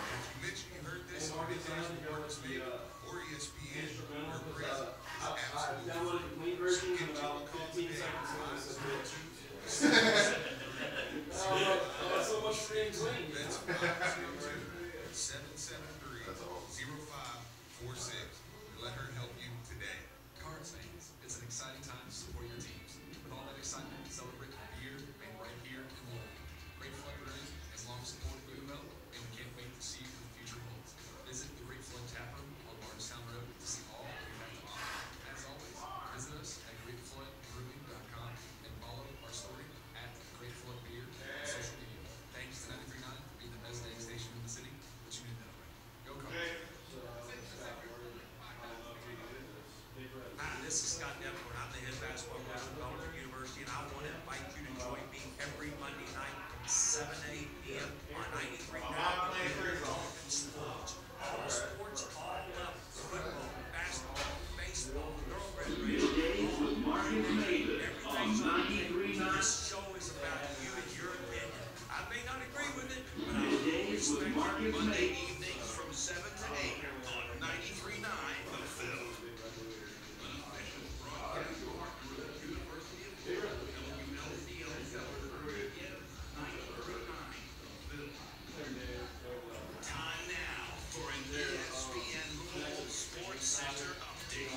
Let her help you today. Cards fans, it's an exciting time to support your teams. With all that excitement, celebrate the beer made right here in Louisville. Great Flood Brewing has long supported U of L, and we can't wait to see what the future holds. Visit the Great Flood Tap Room on Lawrencetown Road to see all we have to offer. As always, visit us at greatfloodbrewing.com and follow our story at Great Flood Beer on social media. Thanks to 93.9 for being the best dang station in the city, but you knew that already. Go Cards. Hi, this is Scott Depler. I'm the head basketball coach at Belmont University, and I want to invite you to join me every Monday night from 7 to 8 p.m. on 93.9 Sports. All sports, all levels. Football, basketball, baseball, thoroughbred racing. Everything's on 93.9. This show is about you and your opinion. I may not agree with it, but I will respect you. Monday evenings from 7 to 8 on 93.9 The Ville. Time now for an ESPN Louisville Sports Center update.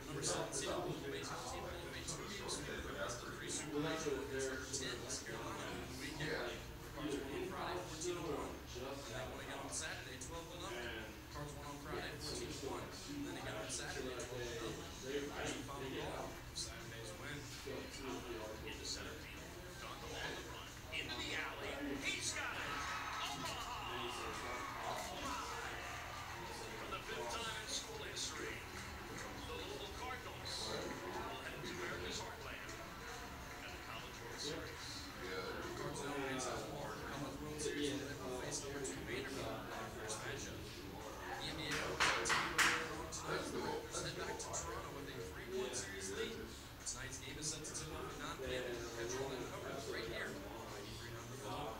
Number 17, baseball team made 2 games for the rest of the Super Bowl. 10 North Carolina weekend. Cards won on Friday, 14-1. Then they won again on Saturday, 12-0. Cards won on Friday, 14-1. Then again on Saturday, 12-0. There's the final ball of Saturday's win. Into center field. On the ball to run. Into the alley. He's got it. Omaha. For the 5th time in school history, the Louisville Cardinals will head to America's heartland at the College World Series. Cards now face the College World Series where they will face number 2 Vanderbilt in their first matchup. The NBA Cardinals tonight. Let's head back to Toronto with a 3-1 series lead. Tonight's game is set to tip off at 9 p.m. Petrol and coverage right here on 93.9 The Ville.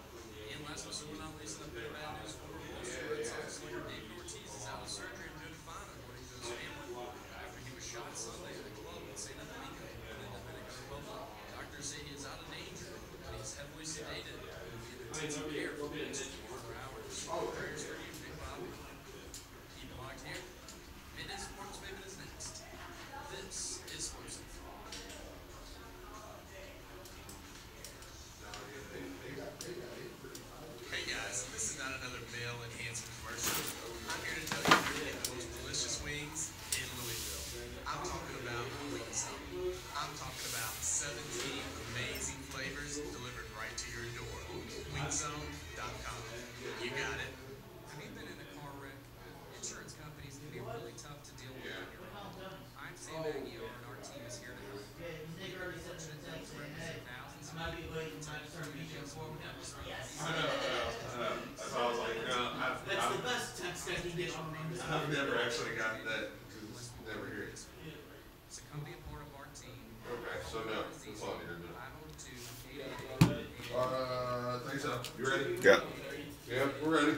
And last but certainly not least, in a bit of bad news for Boston Red Sox slugger David Ortiz is out of surgery and doing fine according to his family. After he was shot Sunday at a club in San Domingo in the Dominican Republic, doctors say he is out of danger, but he's heavily sedated and will be in intensive care for the next 24 hours. Prayers for you, Big Bob. Keep it locked here. Midday Sports Maven is next. This is Sports Info. Hey guys, this is not another male enhancement commercial. I'm here to tell you you're getting the most delicious wings in Louisville. I'm talking about Wing Zone. I'm talking about 17 amazing flavors delivered right to your door. Wingzone.com. You got it. Have you been in a car wreck? Insurance companies can be really tough to deal with on your own. I'm Sam Aguiar, and our team is here to help. We've been fortunate enough to represent thousands of people in time for videos and webs. That's all I was like, That's the best text I can get on names. I've never actually gotten that. Never hear it. So come be a part of our team. Okay, so no, that's all I need to do. 502-888-8888. Thanks You ready? Yeah. Yeah, we're ready.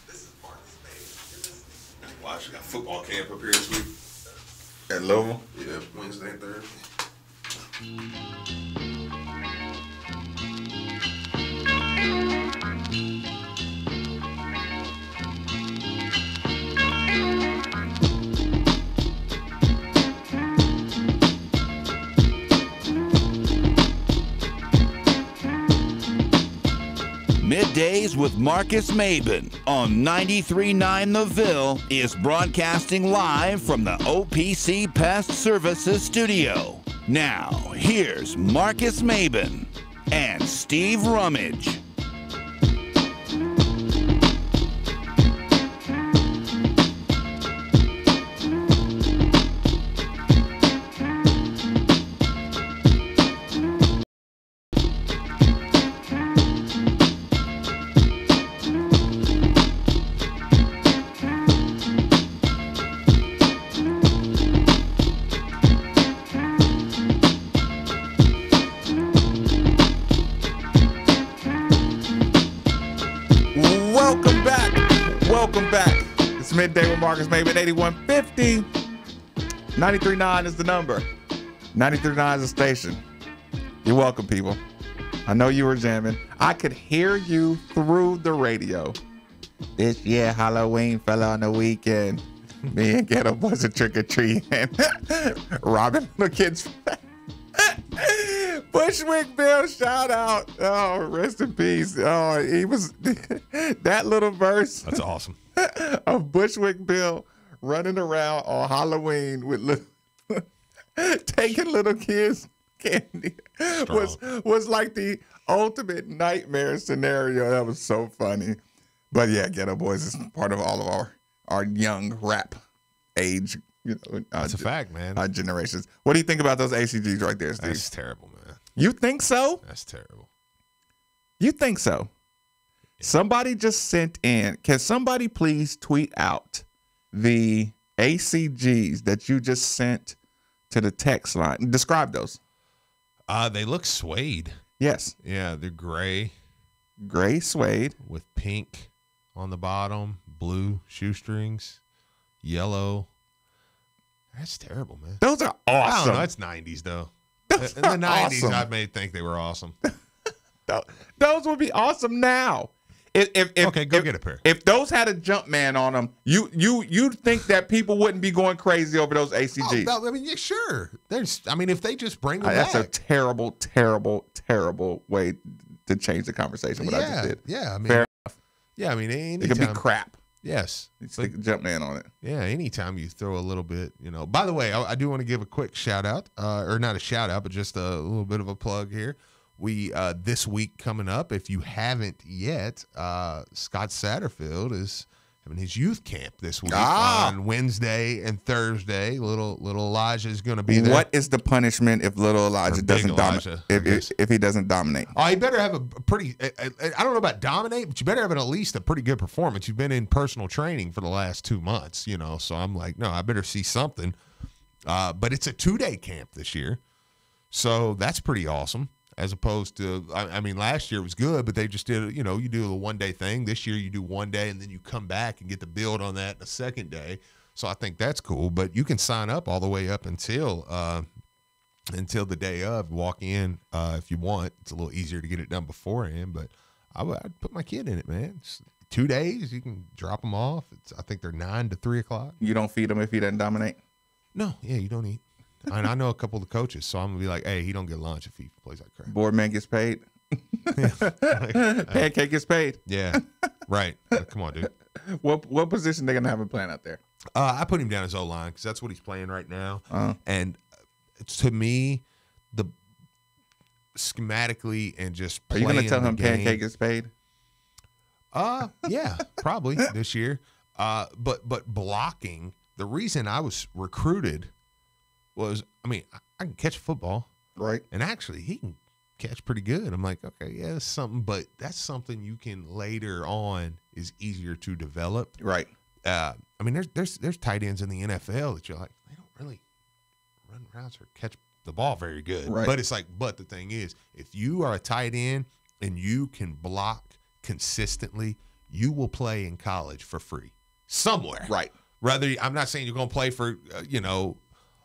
This is Marcus May. Watch, we got football camp up here this week. At Louisville? Yeah, Wednesday and Thursday. Middays with Marcus Maben on 93.9 The Ville is broadcasting live from the OPC Pest Services studio. Now, here's Marcus Maben and Steve Rummage. Welcome back. It's Midday with Marcus Maben, 8150. 93.9 is the number. 93.9 is the station. You're welcome, people. I know you were jamming. I could hear you through the radio. This year, Halloween fell on the weekend. Me and Ghetto Boys a trick-or-treating. Robbing the kids. Bushwick Bill, shout out. Oh, rest in peace. Oh, he was that little verse. That's awesome. Of Bushwick Bill running around on Halloween with taking little kids candy was like the ultimate nightmare scenario. That was so funny. But yeah, Ghetto Boys is part of all of our young rap age. That's a fact, man. Our generations. What do you think about those ACGs right there, Steve? That's terrible, man. You think so? That's terrible. You think so? Yeah. Somebody just sent in. Can somebody please tweet out the ACGs that you just sent to the text line? Describe those. They look suede. Yes. Yeah, they're gray. Gray suede. With pink on the bottom, blue shoestrings, yellow. That's terrible, man. Those are awesome. I don't know. It's 90s, though. In the 90s, awesome. I may think they were awesome. Those would be awesome now. Okay, go get a pair. If those had a Jumpman on them, you'd think that people wouldn't be going crazy over those ACGs. Oh, I mean, yeah, sure. If they just bring them that's back. a terrible, terrible, terrible way to change the conversation. What I just did. Yeah, I mean, fair enough. Yeah, I mean, anytime, it could be crap. Yes. Stick a Jumpman on it. Yeah, anytime you throw a little bit, By the way, I do want to give a quick shout out, or not a shout out, but just a little bit of a plug here. We, this week coming up, if you haven't yet, Scott Satterfield is having his youth camp this week on Wednesday and Thursday. Little Elijah is going to be there. What is the punishment if little Elijah doesn't dominate? If he doesn't dominate? Oh, he better have a pretty. I don't know about dominate, but you better have at least a pretty good performance. You've been in personal training for the last 2 months, So I'm like, no, I better see something. But it's a 2-day camp this year, so that's pretty awesome. As opposed to, I mean, last year was good, but they just did, you do a 1-day thing. This year you do 1 day and then you come back and get to build on that the second day. So I think that's cool. But you can sign up all the way up until the day of. Walk in if you want. It's a little easier to get it done beforehand, but I'd put my kid in it, man. It's 2 days. You can drop them off. I think they're 9 to 3 o'clock. You don't feed him if he doesn't dominate? No. Yeah, you don't eat. And I know a couple of the coaches, so I'm going to be like, hey, he don't get lunch if he plays like crap. Board man gets paid. Pancake gets paid. Yeah, right. Come on, dude. What position they going to have him playing out there? I put him down as O-line because that's what he's playing right now. And to me, the schematically and just playing Are you going to tell him game, Pancake gets paid? Yeah, probably this year. But blocking, the reason I was recruited was, I mean, I can catch a football. Right. And actually, he can catch pretty good. I'm like, okay, yeah, that's something, but that's something you can later on is easier to develop. Right. I mean, there's tight ends in the NFL that you're like, they don't really run routes or catch the ball very good. Right. But it's like, but the thing is, if you are a tight end and you can block consistently, you will play in college for free somewhere. Right. I'm not saying you're going to play for,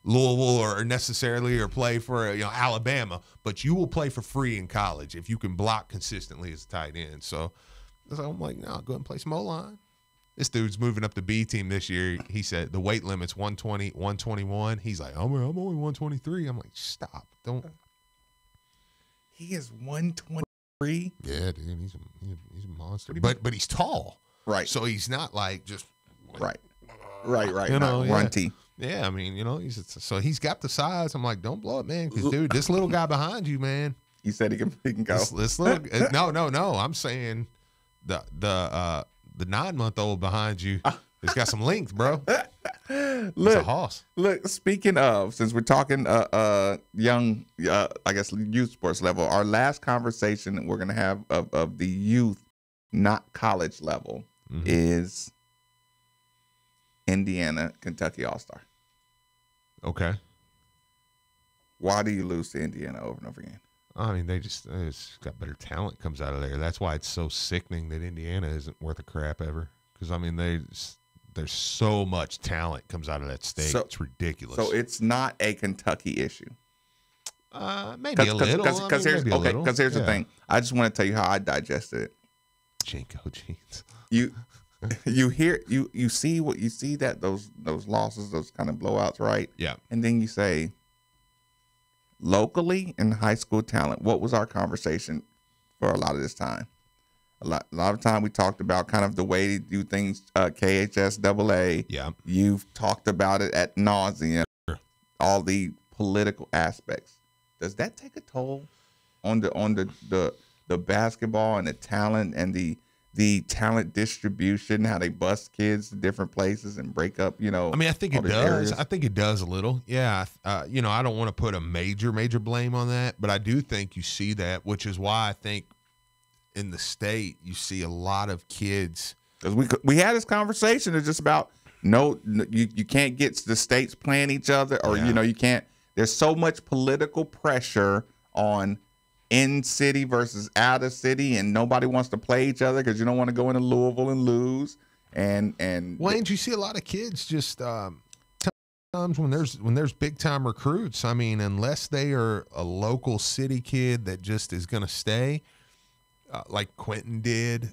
Louisville or necessarily or play for, Alabama, but you will play for free in college if you can block consistently as a tight end. So I'm like, no, go ahead and play some O-line. This dude's moving up the B team this year. He said the weight limit's 120, 121. He's like, I'm only 123. I'm like, stop. Don't. He is 123? Yeah, dude. He's a monster. But he's tall. Right. So he's not like just. Right. Runty. Yeah, I mean, so he's got the size. I'm like, don't blow it, man. Because, dude, this little guy behind you, man. You said he can go. This little, no. I'm saying the 9-month-old behind you has got some length, bro. It's a hoss. Look, speaking of, since we're talking young, I guess youth sports level, our last conversation that we're going to have of the youth, not college level, is Indiana, Kentucky All-Star. Okay. Why do you lose to Indiana over and over again? I mean, they just got better talent comes out of there. That's why it's so sickening that Indiana isn't worth a crap ever. Because, I mean, there's so much talent comes out of that state. It's ridiculous. So it's not a Kentucky issue. Maybe a little. Because here's the thing. I just want to tell you how I digested it. Jinko jeans. You see that those losses, those kind of blowouts, right? Yeah. And then you say, locally in high school talent, what was our conversation for a lot of this time? A lot of time we talked about kind of the way to do things, KHS AA. Yeah. You've talked about it ad nauseum, all the political aspects. Does that take a toll on the basketball and the talent and the talent distribution, how they bust kids to different places and break up, I mean, I think it does. Areas? I think it does a little. Yeah. I don't want to put a major blame on that, but I do think you see that, which is why I think in the state you see a lot of kids. Because we had this conversation. It's just about you can't get the states playing each other, or you can't. There's so much political pressure on in city versus out of city, and nobody wants to play each other because you don't want to go into Louisville and lose. And you see a lot of kids just times when there's big time recruits. I mean, unless they are a local city kid that just is going to stay, like Quentin did,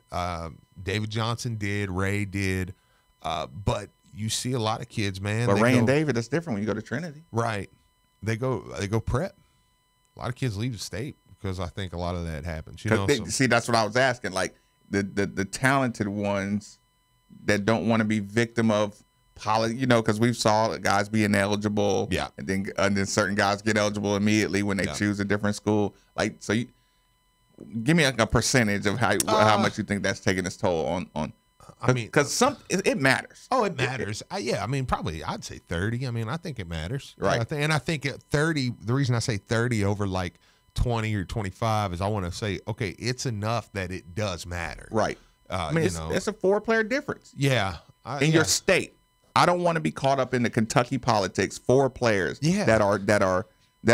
David Johnson did, Ray did, but you see a lot of kids, man. But Ray and David, it's different when you go to Trinity, right? They go prep. A lot of kids leave the state because I think a lot of that happens. See, that's what I was asking. Like the talented ones that don't want to be victim of because we've saw guys be ineligible. Yeah. And then certain guys get eligible immediately when they choose a different school. Like, so you give me a percentage of how much you think that's taking its toll on. I mean, because it matters. Oh, it matters. I mean, probably I'd say 30. I mean, I think it matters. Right. And I think at 30, the reason I say 30 over like 20 or 25 is I want to say, okay, it's enough that it does matter. Right. I mean, it's a 4-player difference. Yeah. In your state. I don't want to be caught up in the Kentucky politics. 4 players that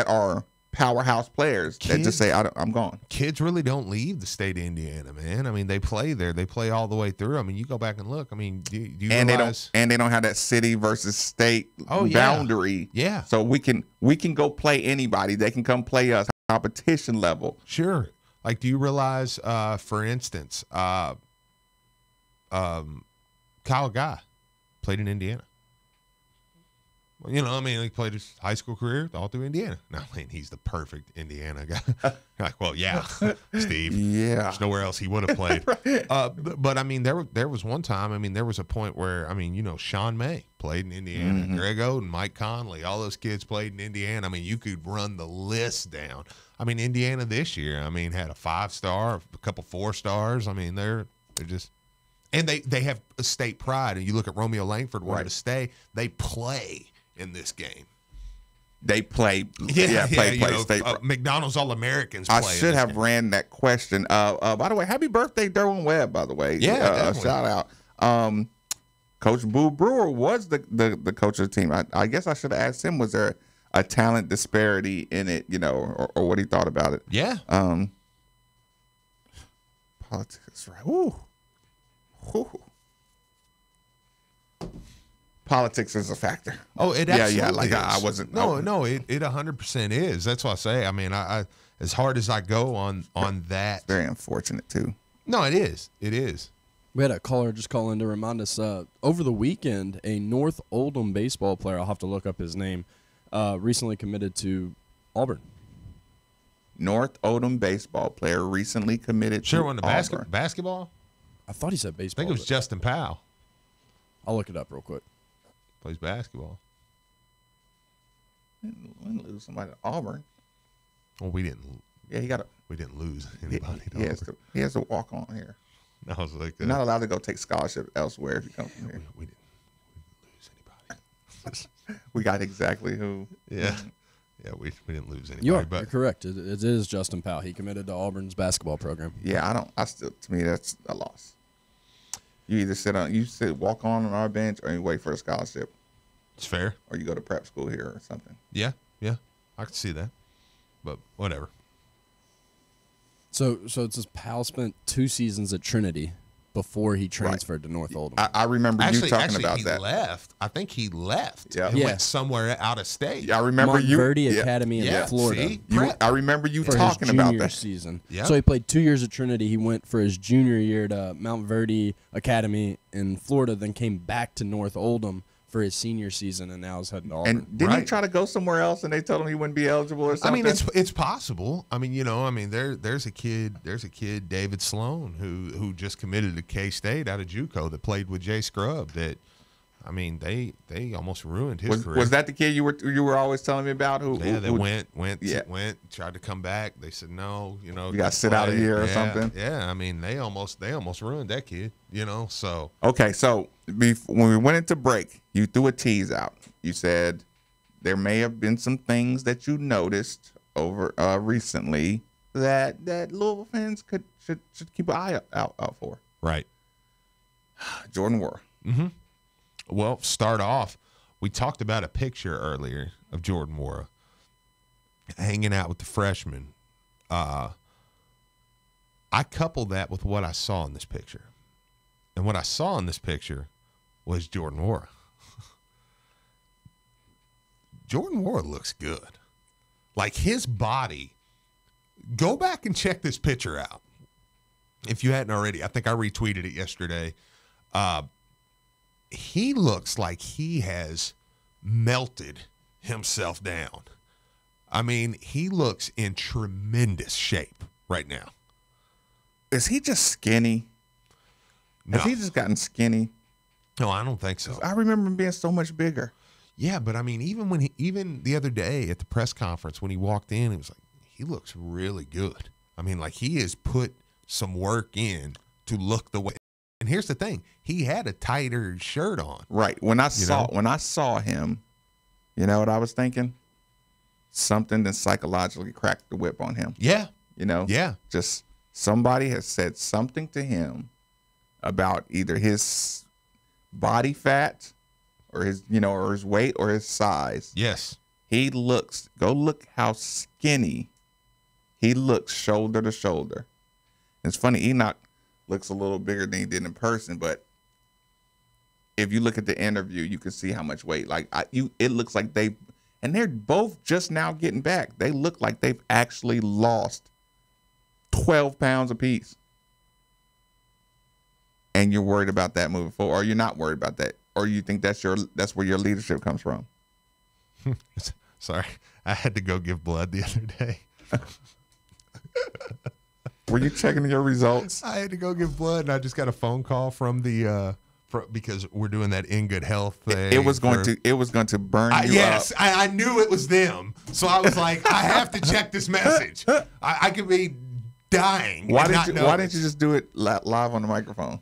are powerhouse players that just say, I'm gone. Kids really don't leave the state of Indiana, man. I mean, they play there. They play all the way through. I mean, you go back and look. I mean, do you realize? They don't have that city versus state boundary. Yeah. So we can go play anybody. They can come play us competition level. Sure. Like, do you realize, for instance, Kyle Guy played in Indiana. Well, he played his high school career all through Indiana. Now, I mean, he's the perfect Indiana guy. Like, well, yeah, Steve. Yeah. There's nowhere else he would have played. Right. But I mean, there was one time. I mean, there was a point where Sean May played in Indiana. Mm-hmm. Greg Oden, Mike Conley, all those kids played in Indiana. I mean, you could run the list down. I mean, Indiana this year, had a 5-star, a couple 4-stars. I mean, they're just. And they have a state pride. And you look at Romeo Langford wanted to stay. They play in this game. They play. McDonald's All-Americans I play. should have ran that question. By the way, happy birthday, Derwin Webb, by the way. Yeah, shout out. Coach Boo Brewer was the coach of the team. I guess I should have asked him, was there a talent disparity in it, or what he thought about it? Yeah. Politics, right? Ooh. Ooh. Politics is a factor. Oh, it yeah, absolutely like is. I wasn't. No, it 100% is. That's why I say. I mean, I as hard as I go on that. It's very unfortunate too. No, it is. It is. We had a caller just call in to remind us over the weekend, a North Oldham baseball player, I'll have to look up his name, recently committed to Auburn. North Oldham baseball player recently committed to Sure, on the basketball? I thought he said baseball. I think it was Justin Powell. I'll look it up real quick. Plays basketball. We didn't lose somebody to Auburn. Well, we didn't. Yeah, We didn't lose anybody. He has to walk on here. I was like, you're not allowed to go take scholarship elsewhere if you come from here. We didn't lose anybody. We got exactly who. Yeah. Yeah, we didn't lose anybody. You're correct. It is Justin Powell. He committed to Auburn's basketball program. Yeah, to me, that's a loss. You either walk on our bench, or you wait for a scholarship. It's fair. Or you go to prep school here or something. Yeah, I can see that. But whatever. So it says Powell spent 2 seasons at Trinity before he transferred to North Oldham. I remember you talking about that. Left. I think he left. Yeah. He went somewhere out of state. Yeah, I remember Montverde Academy in Florida. See? I remember you for talking his about junior that season. Yeah. So he played 2 years at Trinity. He went for his junior year to Mount Verde Academy in Florida, then came back to North Oldham for his senior season, and now is heading to Auburn. And didn't he try to go somewhere else, and they told him he wouldn't be eligible or something? I mean, it's possible. I mean, there's a kid, David Sloan, who just committed to K-State out of JUCO that played with Jay Scrubb. That, I mean, they almost ruined his career. Was that the kid you were always telling me about? Went, tried to come back. They said no. You got to sit out a year or something. Yeah, I mean, they almost ruined that kid. So okay. So when we went into break, you threw a tease out. You said there may have been some things that you noticed over recently that Louisville fans should keep an eye out for. Right. Jordan Nwora. Mm-hmm. Well, start off, we talked about a picture earlier of Jordan Nwora hanging out with the freshmen. I coupled that with what I saw in this picture. And what I saw in this picture was Jordan Nwora. Jordan Nwora looks good. Like his body, go back and check this picture out. If you hadn't already, I think I retweeted it yesterday. He looks like he has melted himself down. I mean, he looks in tremendous shape right now. Is he just skinny? No. Has he just gotten skinny? No, I don't think so. I remember him being so much bigger. Yeah, but I mean, even the other day at the press conference when he walked in, it was like, he looks really good. I mean, like he has put some work in to look the way. And here's the thing: he had a tighter shirt on. Right. When I saw him, you know what I was thinking? Something that psychologically cracked the whip on him. Yeah. Yeah. Just somebody has said something to him about either his body fat or his, or his weight or his size. Yes. Go look how skinny he looks shoulder to shoulder. It's funny, Enoch looks a little bigger than he did in person, but if you look at the interview, you can see how much weight. It looks like and they're both just now getting back. They look like they've actually lost 12 pounds apiece. And you're worried about that moving forward, or you're not worried about that, or you think that's where your leadership comes from. Sorry, I had to go give blood the other day. Were you checking your results? I had to go give blood, and I just got a phone call from the because we're doing that In Good Health thing. It was going to burn you yes, up. I knew it was them, so I was like, I have to check this message. I could be dying. Why didn't you just do it live on the microphone?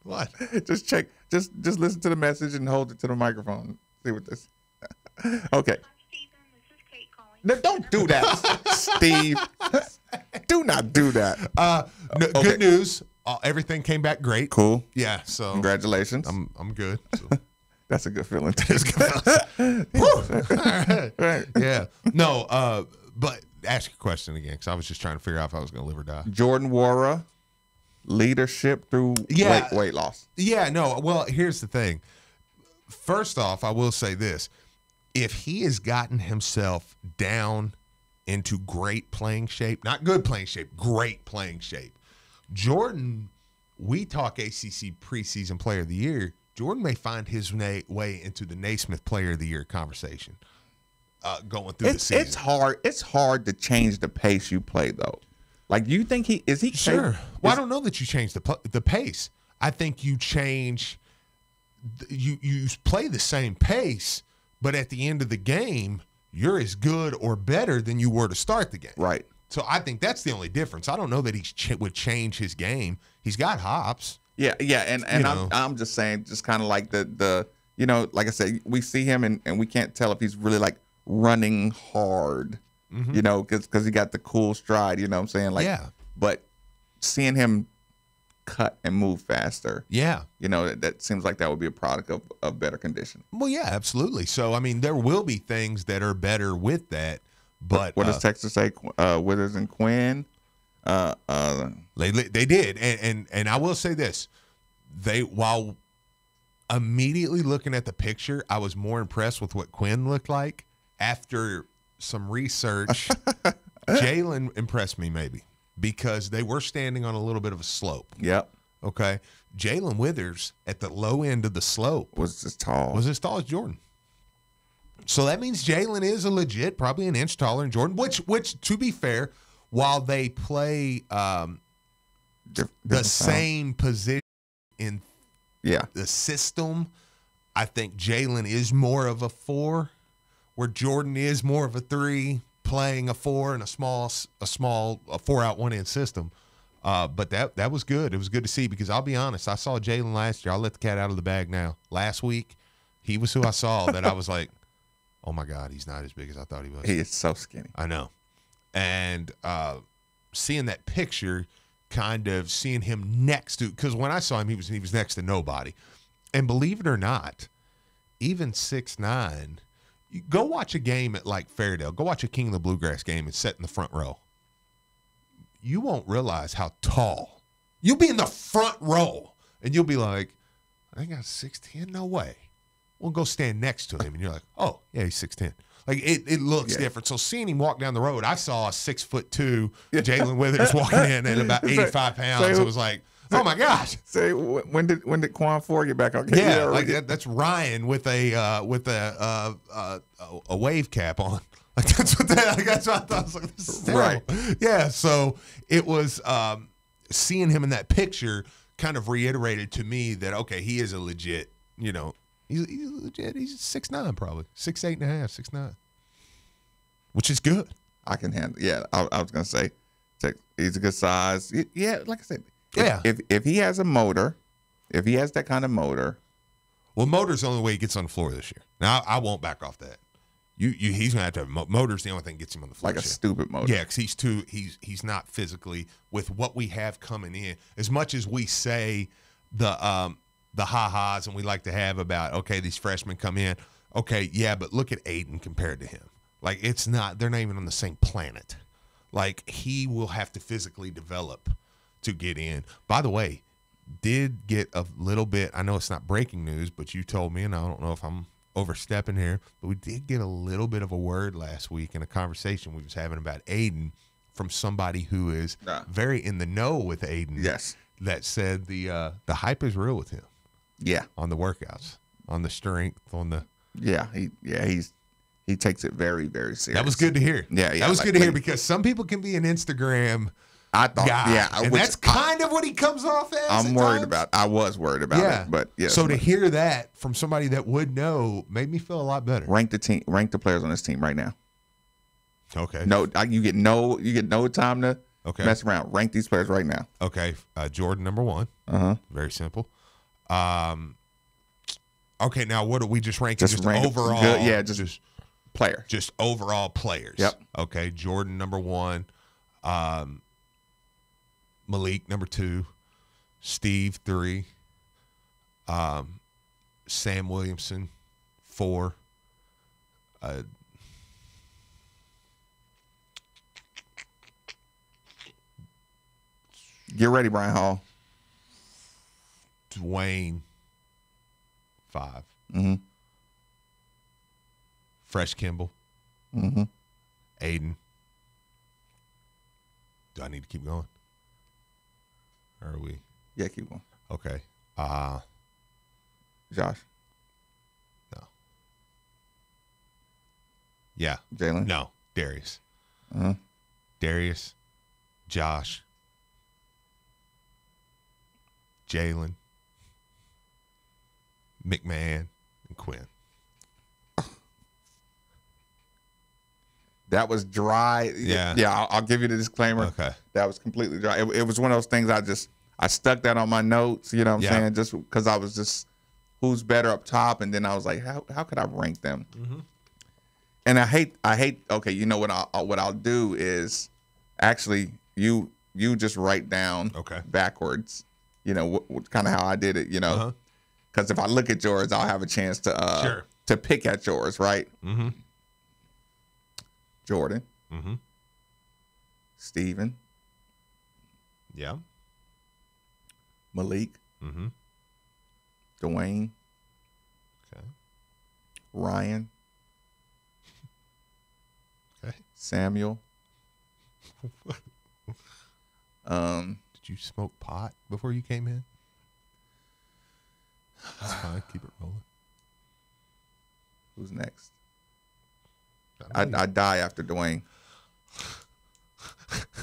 What? Just check. Just listen to the message and hold it to the microphone. See what this. Okay. No, don't do that, Steve. Do not do that. Okay. Good news. Everything came back great. Cool. Yeah. So congratulations. I'm good. So. That's a good feeling. All right. Yeah. No. but ask your question again, because I was just trying to figure out if I was going to live or die. Jordan Wara, leadership through weight loss. Yeah, no. Well, here's the thing. First off, I will say this. If he has gotten himself down into great playing shape, not good playing shape, great playing shape, Jordan, we talk ACC preseason player of the year, Jordan may find his way into the Naismith player of the year conversation going through the season. It's hard to change the pace you play, though. Like, you think he Sure. Well, I don't know that you change the pace. I think you change you play the same pace, but at the end of the game, you're as good or better than you were to start the game. Right. So I think that's the only difference. I don't know that he would change his game. He's got hops. Yeah, and I'm just saying, just kind of like the like I said, we see him and we can't tell if he's really like running hard, because he got the cool stride, you know what I'm saying? Like, yeah. But seeing him cut and move faster, that seems like that would be a product of better condition. Well, yeah, absolutely. So, I mean, there will be things that are better with that, but what does Texas say? Withers and Quinn? They did, and I will say this: while immediately looking at the picture, I was more impressed with what Quinn looked like. After some research, Jalen impressed me maybe because they were standing on a little bit of a slope. Yep. Okay. Jalen Withers at the low end of the slope was as tall as Jordan. So that means Jalen is a legit, probably an inch taller than Jordan. Which to be fair, while they play the same position in the system, I think Jalen is more of a 4, where Jordan is more of a 3, playing a 4 in a 4-out 1-in system. But that was good. It was good to see because I'll be honest, I saw Jalen last year. I'll let the cat out of the bag now. Last week, he was who I saw that I was like, oh my God, he's not as big as I thought he was. He is so skinny. I know. And seeing that picture, kind of seeing him next to, because when I saw him, he was next to nobody. And believe it or not, even 6'9", go watch a game at like Fairdale. Go watch a King of the Bluegrass game and sit in the front row. You won't realize how tall. You'll be in the front row, and you'll be like, I think I'm 6'10". No way. We'll go stand next to him, and you're like, oh, yeah, he's 6'10". Like, it looks different. So seeing him walk down the road, I saw a 6'2" Jalen Withers walking in at about 85 pounds. It was like, oh my gosh! Say, when did Quan Ford get back? Okay, yeah, like that's Ryan with a wave cap on. Like that's what I thought. I was like, this is terrible. Right. Yeah. So it was seeing him in that picture kind of reiterated to me that okay, he is a legit. He's legit. He's 6'9", probably 6'8.5", 6'9", which is good. I can handle. Yeah, I was gonna say, he's a good size. Yeah, like I said. If he has a motor, if he has that kind of motor. Well, motor's the only way he gets on the floor this year. Now, I won't back off that. He's going to have motor's the only thing that gets him on the floor. Like a stupid motor. Yeah, because he's not physically, with what we have coming in. As much as we say the ha-has and we like to have about, okay, these freshmen come in. Okay, yeah, but look at Aiden compared to him. Like, they're not even on the same planet. Like, he will have to physically develop to get in. By the way, did get a little bit, I know it's not breaking news, but you told me, and I don't know if I'm overstepping here, but we did get a little bit of a word last week in a conversation we was having about Aiden from somebody who is very in the know with Aiden. Yes. That said the hype is real with him. Yeah. On the workouts, on the strength, on the. Yeah. He takes it very, very serious. That was good to hear. Yeah. That was good to hear because some people can be an Instagram guy, and that's kind of what he comes off as. I was worried about it, but yeah. So to hear that from somebody that would know made me feel a lot better. Rank the players on this team right now. Okay. No, you get no time to mess around. Rank these players right now. Okay. Jordan, number 1. Very simple. Okay. Now, what are we just ranking? Just overall. Just player. Just overall players. Yep. Okay. Jordan, number 1. Malik, number 2. Steve, 3. Sam Williamson, 4. Get ready, Brian Hall. Dwayne, 5. Mm-hmm. Fresh Kimball. Mm-hmm. Aiden. Do I need to keep going? Or are we? Yeah, keep going. Okay. Josh. No. Yeah. Jalen? No. Darius. Uh-huh. Darius, Josh, Jalen, McMahon, and Quinn. That was dry. Yeah. Yeah, I'll give you the disclaimer. Okay. That was completely dry. It was one of those things I stuck that on my notes, you know what I'm saying? Just because I was just, who's better up top? And then I was like, how could I rank them? Mm-hmm. And I hate. Okay, you know what I'll do is actually you just write down backwards. You know what kind of how I did it. You know, because if I look at yours, I'll have a chance to pick at yours, right? Mm-hmm. Jordan. Mm-hmm. Steven. Yeah. Malik. Mm-hmm. Dwayne. Okay. Ryan. Okay. Samuel. Did you smoke pot before you came in? That's fine. Keep it rolling. Who's next? I die after Dwayne.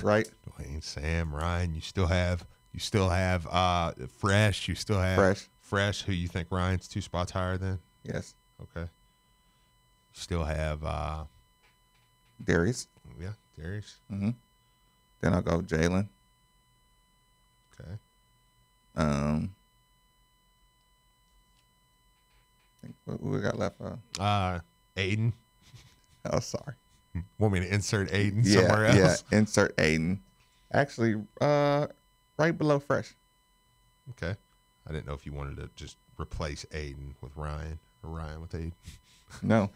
Right? Dwayne, Sam, Ryan. You still have Fresh. You still have Fresh. Who you think Ryan's 2 spots higher than? Yes. Okay. You still have Darius. Yeah, Darius. Mm-hmm. Then I'll go Jalen. Okay. I think what we got left? Aiden. Oh, sorry. Want me to insert Aiden somewhere else? Yeah, insert Aiden. Actually, right below Fresh. Okay. I didn't know if you wanted to just replace Aiden with Ryan or Ryan with Aiden. No.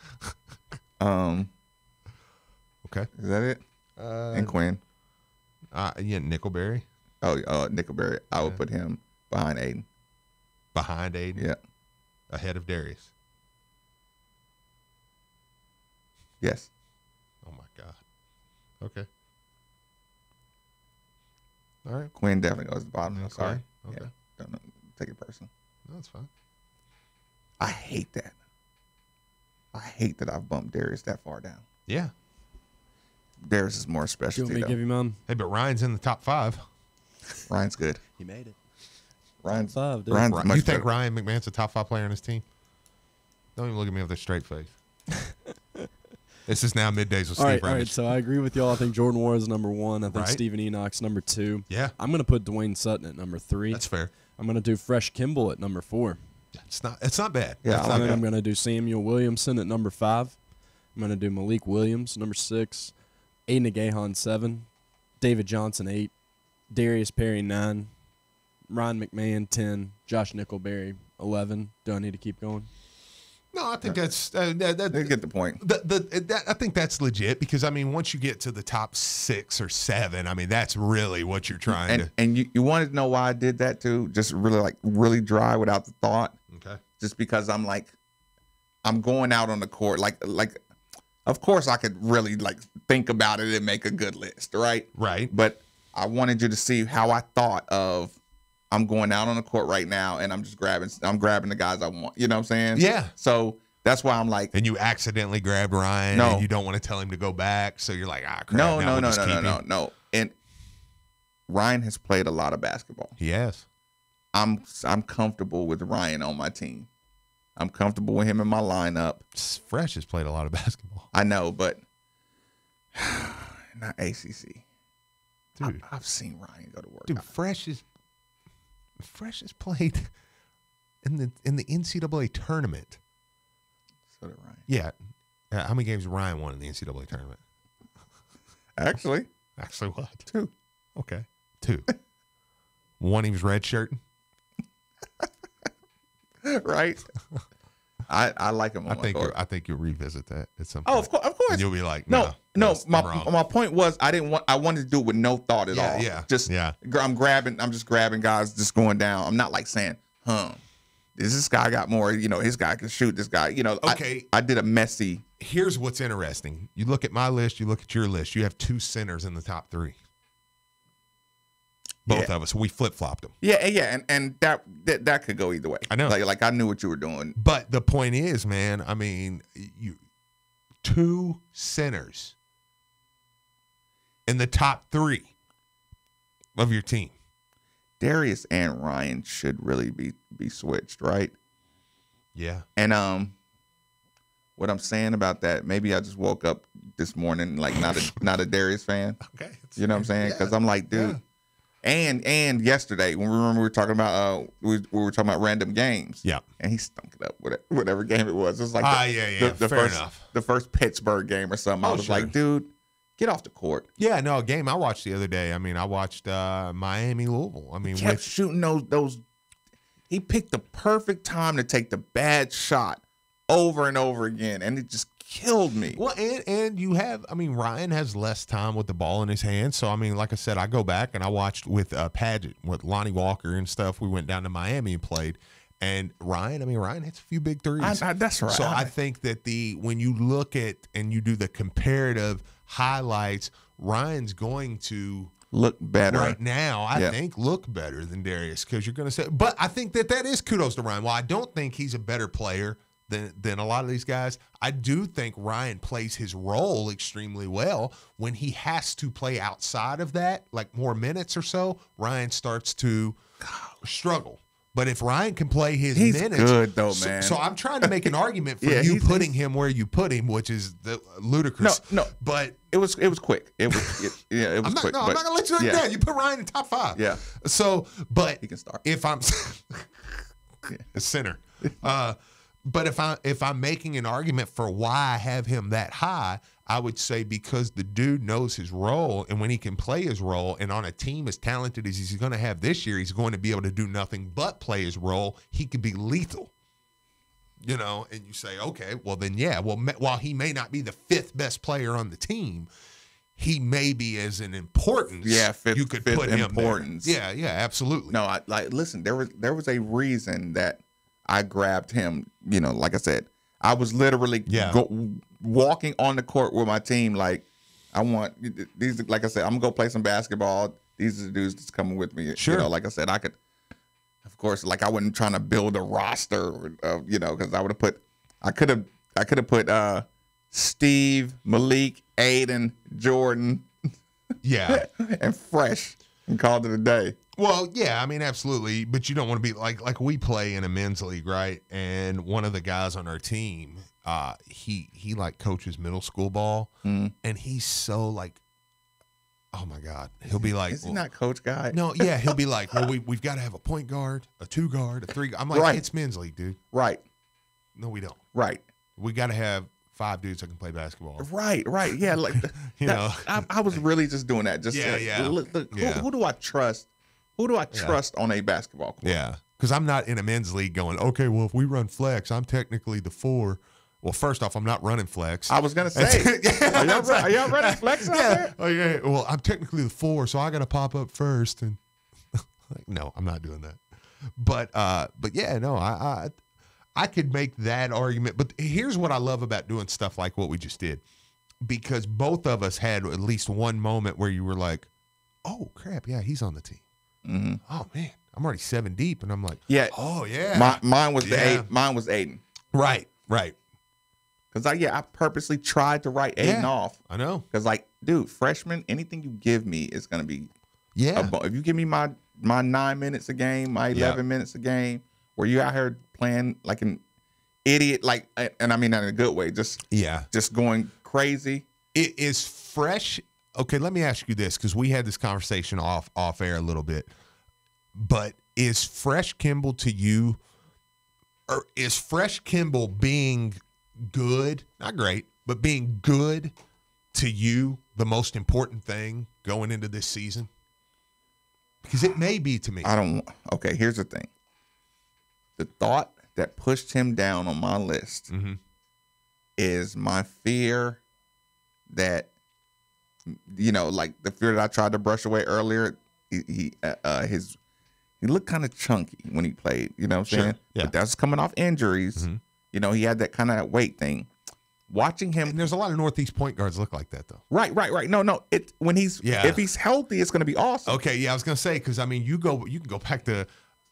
Okay. Is that it? And Quinn. Yeah, Nickelberry. Oh, Nickelberry. I would put him behind Aiden. Behind Aiden? Yeah. Ahead of Darius. Yes. Oh my God. Okay. All right. Quinn definitely goes to the bottom. Okay. Sorry. Okay. Yeah. Don't take it personal. No, that's fine. I hate that. I hate that I've bumped Darius that far down. Yeah. Darius is more special. You want me to give you mine? Hey, but Ryan's in the top 5. Ryan's good. He made it. Ryan's 5, dude. Ryan's much You think better. Ryan McMahon's a top 5 player on his team? Don't even look at me with a straight face. This is now Middays with Steve All right, Rummage. so I agree with y'all. I think Jordan Ward is number 1. I think Right. Stephen Enoch's number 2. Yeah. I'm going to put Dwayne Sutton at number 3. That's fair. I'm going to do Fresh Kimball at number 4. It's not bad. Yeah, It's I not And then bad. I'm going to do Samuel Williamson at number 5. I'm going to do Malik Williams, number 6. Aiden Agahan, 7. David Johnson, 8. Darius Perry, 9. Ryan McMahon, 10. Josh Nickelberry, 11. Do I need to keep going? No, I think that's They get the point. I think that's legit because I mean, once you get to the top 6 or 7, I mean, that's really what you're trying to. And you wanted to know why I did that too? Just really dry without the thought. Okay. Just because I'm going out on the court. Like of course I could really think about it and make a good list, right? Right. But I wanted you to see how I thought of I'm going out on the court right now and I'm grabbing the guys I want. You know what I'm saying? Yeah. So that's why I'm like, And you accidentally grabbed Ryan, No. and you don't want to tell him to go back, so you're like, crap. no. No. And Ryan has played a lot of basketball. He has. I'm comfortable with Ryan on my team. I'm comfortable with him in my lineup. Fresh has played a lot of basketball. I know, but not ACC. Dude, I've seen Ryan go to work. Dude, Fresh has played in the NCAA tournament. So did Ryan. Yeah. How many games did Ryan won in the NCAA tournament? Actually what? 2. Okay. 2. One, he was redshirting. Right. I like him on my court. I think you'll revisit that at some Oh, point. of course. And you'll be like, no. I'm wrong. My point was I wanted to do it with no thought at all. Yeah. I'm just grabbing guys, just going down. I'm not like saying, this guy got more, his guy can shoot this guy. Okay. I did a messy. Here's what's interesting. You look at my list, you look at your list. You have 2 centers in the top 3. Both of us. We flip-flopped them. Yeah, and that could go either way. I know. Like I knew what you were doing. But the point is, man, I mean, 2 centers in the top 3 of your team. Darius and Ryan should really be switched, right? Yeah. And what I'm saying about that, maybe I just woke up this morning like not a Darius fan. Okay. You know what I'm saying? Because I'm like, dude. Yeah. And yesterday when we were talking about we were talking about random games. Yeah. And he stunk it up whatever game it was. It was like the first Pittsburgh game or something. I was like, dude, get off the court. Yeah, no, a game I watched the other day. I mean, I watched Miami Louisville. I mean, he kept shooting those. He picked the perfect time to take the bad shot over and over again, and it just killed me. Well, and you have, I mean, Ryan has less time with the ball in his hands. So, I mean, like I said, I go back and I watched with Padgett, with Lonnie Walker and stuff. We went down to Miami and played. And Ryan hits a few big threes. That's right. So I think that when you look at and you do the comparative highlights, Ryan's going to look better right now. I think look better than Darius, because you're going to say. But I think that is kudos to Ryan. While I don't think he's a better player than a lot of these guys, I do think Ryan plays his role extremely well. When he has to play outside of that, like more minutes or so, Ryan starts to struggle. But if Ryan can play his he's minutes, good though, man. So I'm trying to make an argument for you putting him where you put him, which is ludicrous. No, but it was quick. It was quick. I'm not gonna let you like that. You put Ryan in top 5. Yeah. So, but he can start. If I'm a center, but if I'm making an argument for why I have him that high, I would say because the dude knows his role, and when he can play his role, and on a team as talented as he's going to have this year, he's going to be able to do nothing but play his role. He could be lethal, and you say, okay, well then, while he may not be the 5th best player on the team, he may be as an importance. Yeah, you could put him importance. There. Yeah, absolutely. No, listen, there was a reason that I grabbed him. Like I said, I was literally walking on the court with my team. Like, I want these. Like I said, I'm gonna go play some basketball. These are the dudes that's coming with me. Sure. Like I said, I could, of course, like I wasn't trying to build a roster. Because I could have put Steve, Malik, Aiden, Jordan, and Fresh, and called it a day. Well, yeah, I mean, absolutely. But you don't want to be like we play in a men's league, right? And one of the guys on our team, he like coaches middle school ball, and he's so like, oh my God, he'll be like, is he not coach guy? No, yeah, he'll be like, well, we've got to have a point guard, a 2 guard, a 3 guard. I'm like, it's men's league, dude. Right. No, we don't. Right. We got to have 5 dudes that can play basketball. Right. Yeah, like I was really just doing that. Just who do I trust? Who do I trust on a basketball court? Yeah, because I'm not in a men's league going, okay, well, if we run flex, I'm technically the 4. Well, first off, I'm not running flex. I was going to say, are y'all running flex out there? Oh, yeah. Well, I'm technically the 4, so I got to pop up first. And no, I'm not doing that. But yeah, no, I could make that argument. But here's what I love about doing stuff like what we just did, because both of us had at least one moment where you were like, oh, crap, yeah, he's on the team. Mm-hmm. Oh man, I'm already 7 deep, and I'm like, oh yeah. Mine was mine was Aiden. Right. Because I purposely tried to write Aiden off. I know. Because dude, freshman, anything you give me is gonna be if you give me my 9 minutes a game, my 11 minutes a game, where you out here playing like an idiot, like, and I mean that in a good way, just going crazy. It is fresh. Okay, let me ask you this, because we had this conversation off air a little bit. But is Fresh Kimball to you, or is Fresh Kimball being good, not great, but being good to you the most important thing going into this season? Because it may be to me. Okay, here's the thing. The thought that pushed him down on my list is my fear that, like the fear that I tried to brush away earlier. He looked kind of chunky when he played. You know what I'm saying? Yeah. But that's coming off injuries. He had that kind of weight thing. Watching him, and there's a lot of Northeast point guards look like that though. Right. No. If he's healthy, it's going to be awesome. Okay, yeah, I was going to say because I mean you can go back to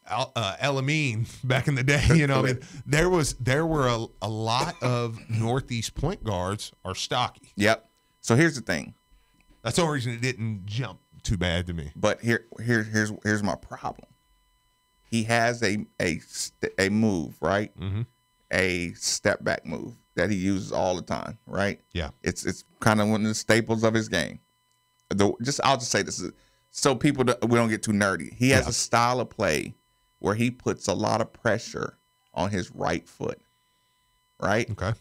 Elamine back in the day. You know, I mean there were a lot of Northeast point guards are stocky. Yep. So here's the thing. That's the only reason it didn't jump too bad to me. But here's my problem. He has a move, right? A step back move that he uses all the time, right? Yeah. It's kind of one of the staples of his game. I'll just say this so we don't get too nerdy. He has a style of play where he puts a lot of pressure on his right foot, right? Okay.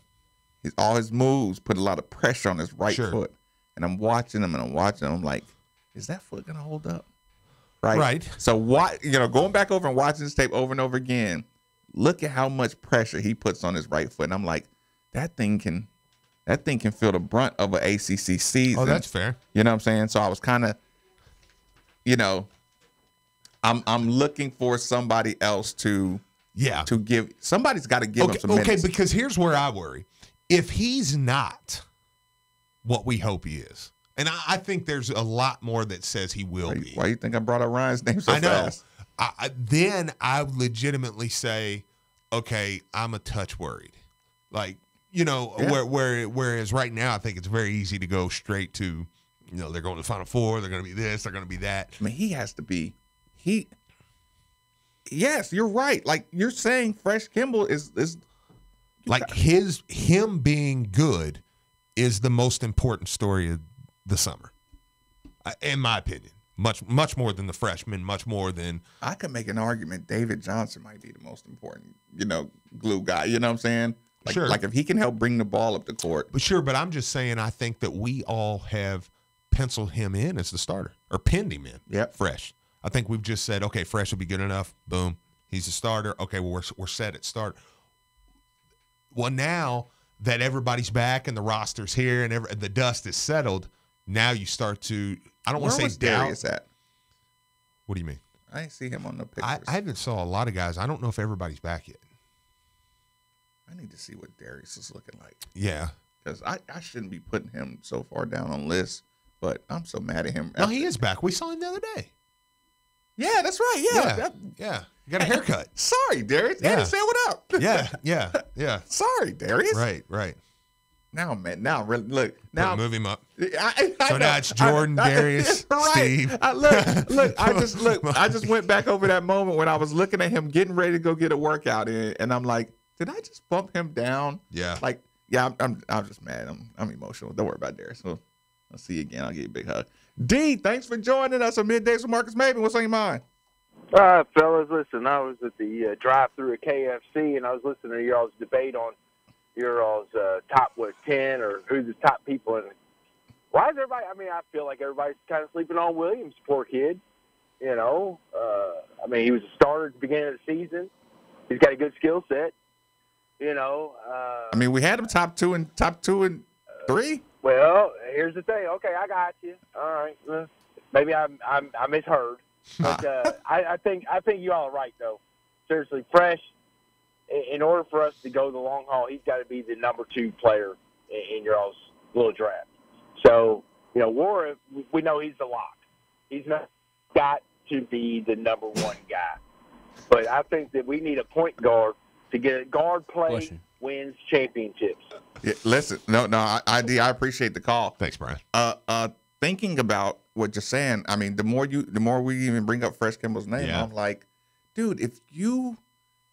All his moves put a lot of pressure on his right foot. And I'm watching him, I'm like, is that foot going to hold up? Right. So going back over and watching this tape over and over again, look at how much pressure he puts on his right foot. And I'm like, that thing can feel the brunt of an ACC season. Oh, that's fair. You know what I'm saying? So I was kind of, I'm looking for somebody else to give. Somebody's got to give him some minutes. Okay, because here's where I worry. If he's not what we hope he is, and I think there's a lot more that says he will be. Why do you think I brought up Ryan's name so I know. fast? Then I would legitimately say, okay, I'm a touch worried. Like, whereas right now I think it's very easy to go straight to, they're going to the Final Four, they're going to be this, they're going to be that. I mean, he has to be. Yes, you're right. Like you're saying, Fresh Kimball is like him being good is the most important story of the summer, in my opinion. Much more than the freshman, much more than. I could make an argument David Johnson might be the most important, glue guy. You know what I'm saying? Sure. Like if he can help bring the ball up the court. But I'm just saying I think that we all have penciled him in as the starter or pinned him in. Yep. Fresh. I think we've just said, okay, Fresh will be good enough. Boom. He's a starter. Okay, well, we're set at start. Well, now that everybody's back and the roster's here and the dust is settled, now you start to, I don't want to say doubt. Darius at? What do you mean? I didn't see him on the pictures. I haven't saw a lot of guys. I don't know if everybody's back yet. I need to see what Darius is looking like. Yeah. Because I shouldn't be putting him so far down on the list, but I'm so mad at him. No, he is back. We saw him the other day. Yeah, that's right. Yeah. Yeah. You got a haircut. Sorry, Darius. Yeah. Eddie said what up. Yeah. Sorry, Darius. Right. Now, man, really, look. Now move him up. I so know. now it's Jordan, Darius, right. Steve. I just went back over that moment when I was looking at him getting ready to go get a workout in, and I'm like, did I just bump him down? Yeah. Like, yeah, I'm just mad. I'm emotional. Don't worry about Darius. So I'll see you again. I'll give you a big hug. D, thanks for joining us on Middays with Marcus Maven. What's on your mind? Fellas, listen, I was at the drive-thru at KFC, and I was listening to y'all's debate on y'all's top, 10 or who's the top people. And why is everybody, I feel like everybody's kind of sleeping on Williams, poor kid. He was a starter at the beginning of the season. He's got a good skill set. We had him top two and 3. Well, here's the thing. Okay, I got you. All right. Well, maybe I misheard. But I think you all are right, though. Seriously, Fresh, in order for us to go the long haul, he's got to be the number 2 player in your all's little draft. So, Warren, we know he's the lock. He's not got to be the number 1 guy. But I think that we need a point guard to get a guard play wins championships. Yeah, listen, no, I appreciate the call. Thanks, Brian. Thinking about what you're saying, the more we even bring up Fresh Kimball's name, I'm like, dude,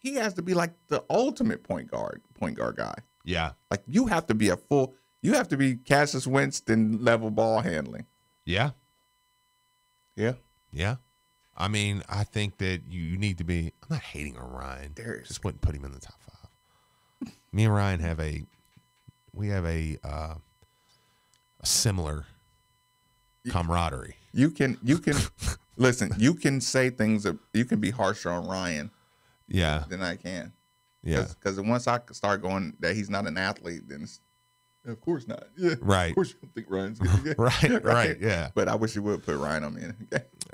he has to be like the ultimate point guard guy. Yeah. Like you have to be Cassius Winston level ball handling. Yeah. Yeah. Yeah. I think that you need to be. I'm not hating on Ryan. Just wouldn't put him in the top 5. Me and Ryan have a similar camaraderie. You can listen. You can say things that you can be harsher on Ryan. Yeah. Than I can. Yeah. Because once I start going that he's not an athlete, then it's, of course not. Yeah. Right. Of course you don't think Ryan's good. Right, yeah. But I wish you would put Ryan on me.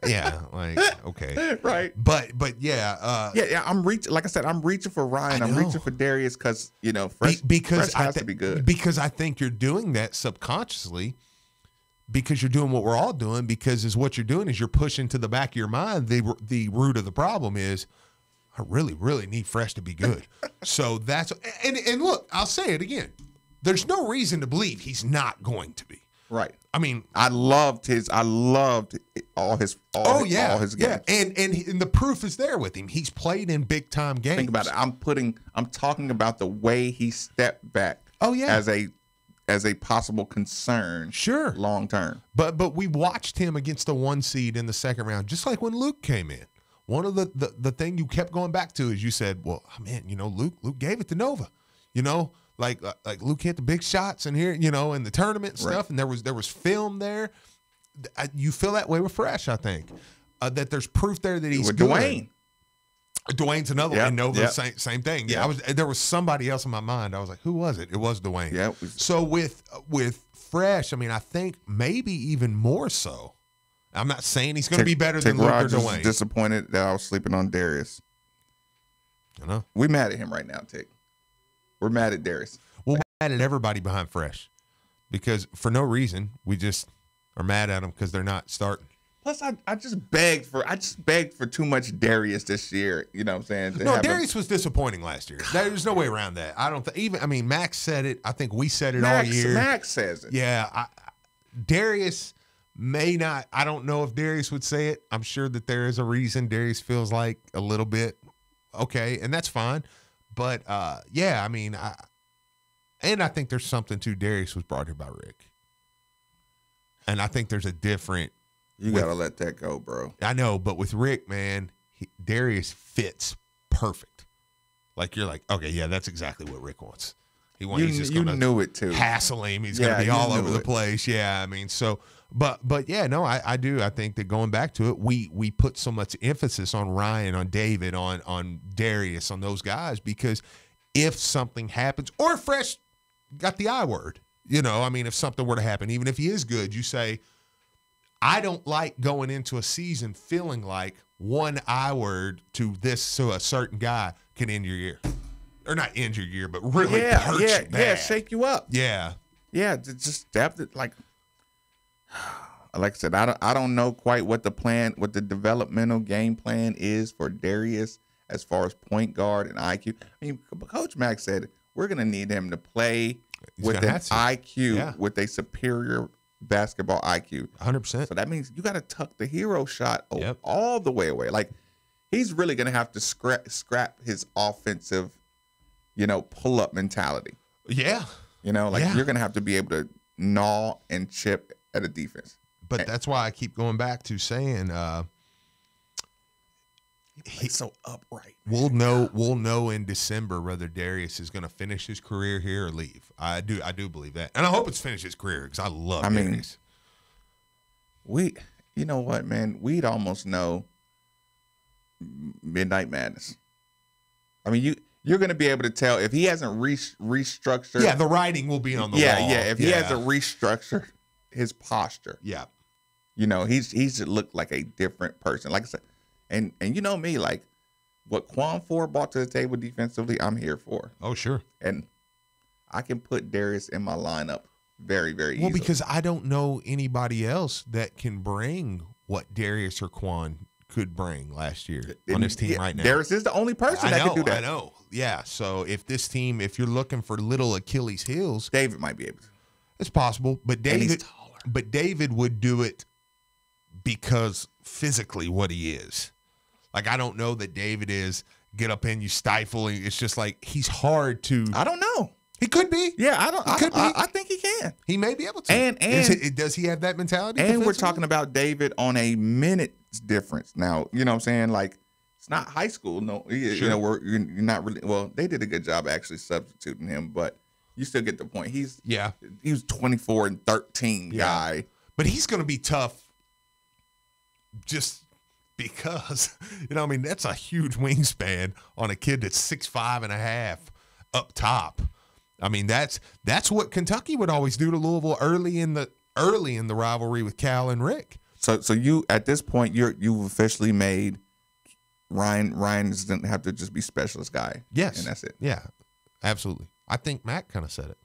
Yeah, like, okay. Right. But yeah. I'm reaching. Like I said, I'm reaching for Ryan. I'm reaching for Darius because Fresh has to be good. Because I think you're doing that subconsciously. Because you're doing what we're all doing. Because what you're doing is you're pushing to the back of your mind. The root of the problem is, I really, really need Fresh to be good. So that's and look, I'll say it again. There's no reason to believe he's not going to be. Right. I mean, I loved all his games. Yeah. And the proof is there with him. He's played in big time games. Think about it. I'm talking about the way he stepped back. Oh yeah. As a possible concern. Sure. Long term. But we watched him against the 1 seed in the second round, just like when Luke came in. One of the thing you kept going back to is you said, well, man, Luke gave it to Nova. Like Luke hit the big shots in here, in the tournament and stuff, and there was film there. You feel that way with Fresh, I think. That there's proof there that he's with good. Dwayne's another one. Nova, yep. same thing. Yeah, there was somebody else in my mind. I was like, who was it? It was Dwayne. Yeah. So with Fresh, I mean, I think maybe even more so. I'm not saying he's going to be better than Luke or Dwayne. Disappointed that I was sleeping on Darius. I know. We mad at him right now, Tick. We're mad at Darius. We're mad at everybody behind Fresh because for no reason we just are mad at them because they're not starting. Plus, I just begged for too much Darius this year. You know what I'm saying? No, Darius was disappointing last year. There's no way around that. I don't think Max said it. I think we said it all year. Max says it. Yeah, Darius may not. I don't know if Darius would say it. I'm sure that there is a reason Darius feels like a little bit okay, and that's fine. But yeah, I mean, I think there's something to Darius was brought here by Rick, and I think there's a different. You gotta let that go, bro. I know, but with Rick, man, Darius fits perfect. Like you're like, okay, yeah, that's exactly what Rick wants. He's just you knew it too. Hassle him. He's gonna be all over the place. Yeah, I mean, so. But yeah, no, I do. I think that going back to it, we put so much emphasis on Ryan, on David, on Darius, on those guys, because if something happens, or Fresh got the I word, I mean, if something were to happen, even if he is good, you say, I don't like going into a season feeling like one I word to a certain guy can end your year. Or not end your year, but really hurt you bad. Yeah, shake you up. Yeah. Yeah, just stab it like I said, I don't know quite what the developmental game plan is for Darius as far as point guard and IQ. I mean, Coach Mack said we're going to need him to play with an IQ, with a superior basketball IQ. 100%. So that means you got to tuck the hero shot all the way away. Like he's really going to have to scrap his offensive, pull-up mentality. Yeah. You're going to have to be able to gnaw and chip at a defense. But that's why I keep going back to saying he's so upright. We'll know in December whether Darius is going to finish his career here or leave. I do believe that. And I hope it's finish his career because I love Darius. You know what, man? We'd almost know Midnight Madness. I mean, you're going to be able to tell if he hasn't restructured. Yeah, the writing will be on the wall. Yeah, if he hasn't restructured his posture. Yeah. He's looked like a different person. Like I said, and you know me, like what Quan Ford brought to the table defensively, I'm here for. Oh, sure. And I can put Darius in my lineup very, very easily. Well, because I don't know anybody else that can bring what Darius or Quan could bring last year on this team right now. Darius is the only person that can do that. I know. Yeah. So if you're looking for little Achilles heels, David might be able to. It's possible, but David would do it because physically what he is. Like, I don't know that David is get up in you, stifle. It's just like he's hard to. I don't know. He could be. Yeah, I think he can. He may be able to. And does he have that mentality? And we're talking about David on a minutes difference now. You know what I'm saying? Like, it's not high school. No, you're not really. Well, they did a good job actually substituting him, but you still get the point. He was 24 and 13 guy, but he's going to be tough. Just because, I mean, that's a huge wingspan on a kid that's 6'5.5" up top. I mean, that's what Kentucky would always do to Louisville early in the rivalry with Cal and Rick. So you at this point you've officially made Ryan doesn't have to just be specialist guy. Yes, and that's it. Yeah, absolutely. I think Matt kind of said it.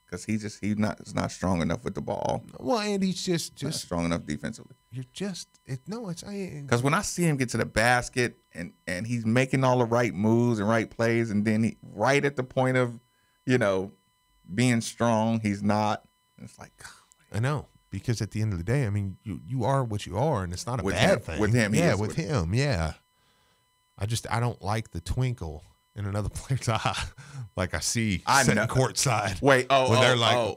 Because he's not strong enough with the ball. Well, and he's just not strong enough defensively. Because when I see him get to the basket and he's making all the right moves and right plays, and then right at the point of being strong, he's not. It's like, God. I know, because at the end of the day, I mean, you are what you are, and it's not a with bad him, thing. With him, yeah, with him, yeah. I don't like the twinkle in another player's eye, like I see sitting courtside. Wait,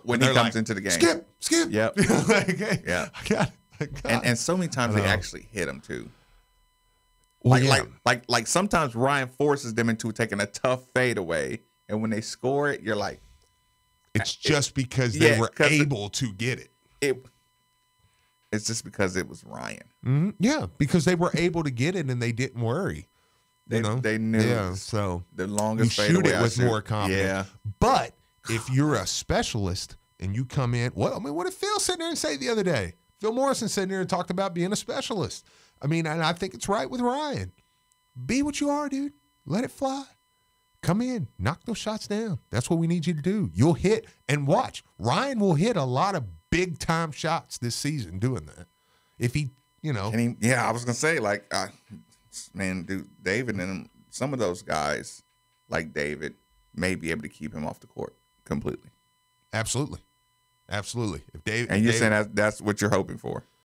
when he comes like, into the game, skip. Yep. Like, hey, yeah. I got it. And so many times they actually hit him too. Well, like sometimes Ryan forces them into taking a tough fadeaway, and when they score it, you're like, it's just because they were able to get it. It's just because it was Ryan. Mm-hmm. Yeah, because they were able to get it and they didn't worry. They knew. Yeah, so the longest you shoot fadeaway it with more confidence. Yeah. But if you're a specialist and you come in, what did Phil sit there and say the other day? Phil Morrison sitting there and talked about being a specialist. I mean, and I think it's right with Ryan. Be what you are, dude. Let it fly. Come in, knock those shots down. That's what we need you to do. You'll hit, and watch. Ryan will hit a lot of big-time shots this season doing that. If he, I was going to say, man, dude, David and some of those guys, like David, may be able to keep him off the court completely. Absolutely. If David, and you're saying that's what you're hoping for?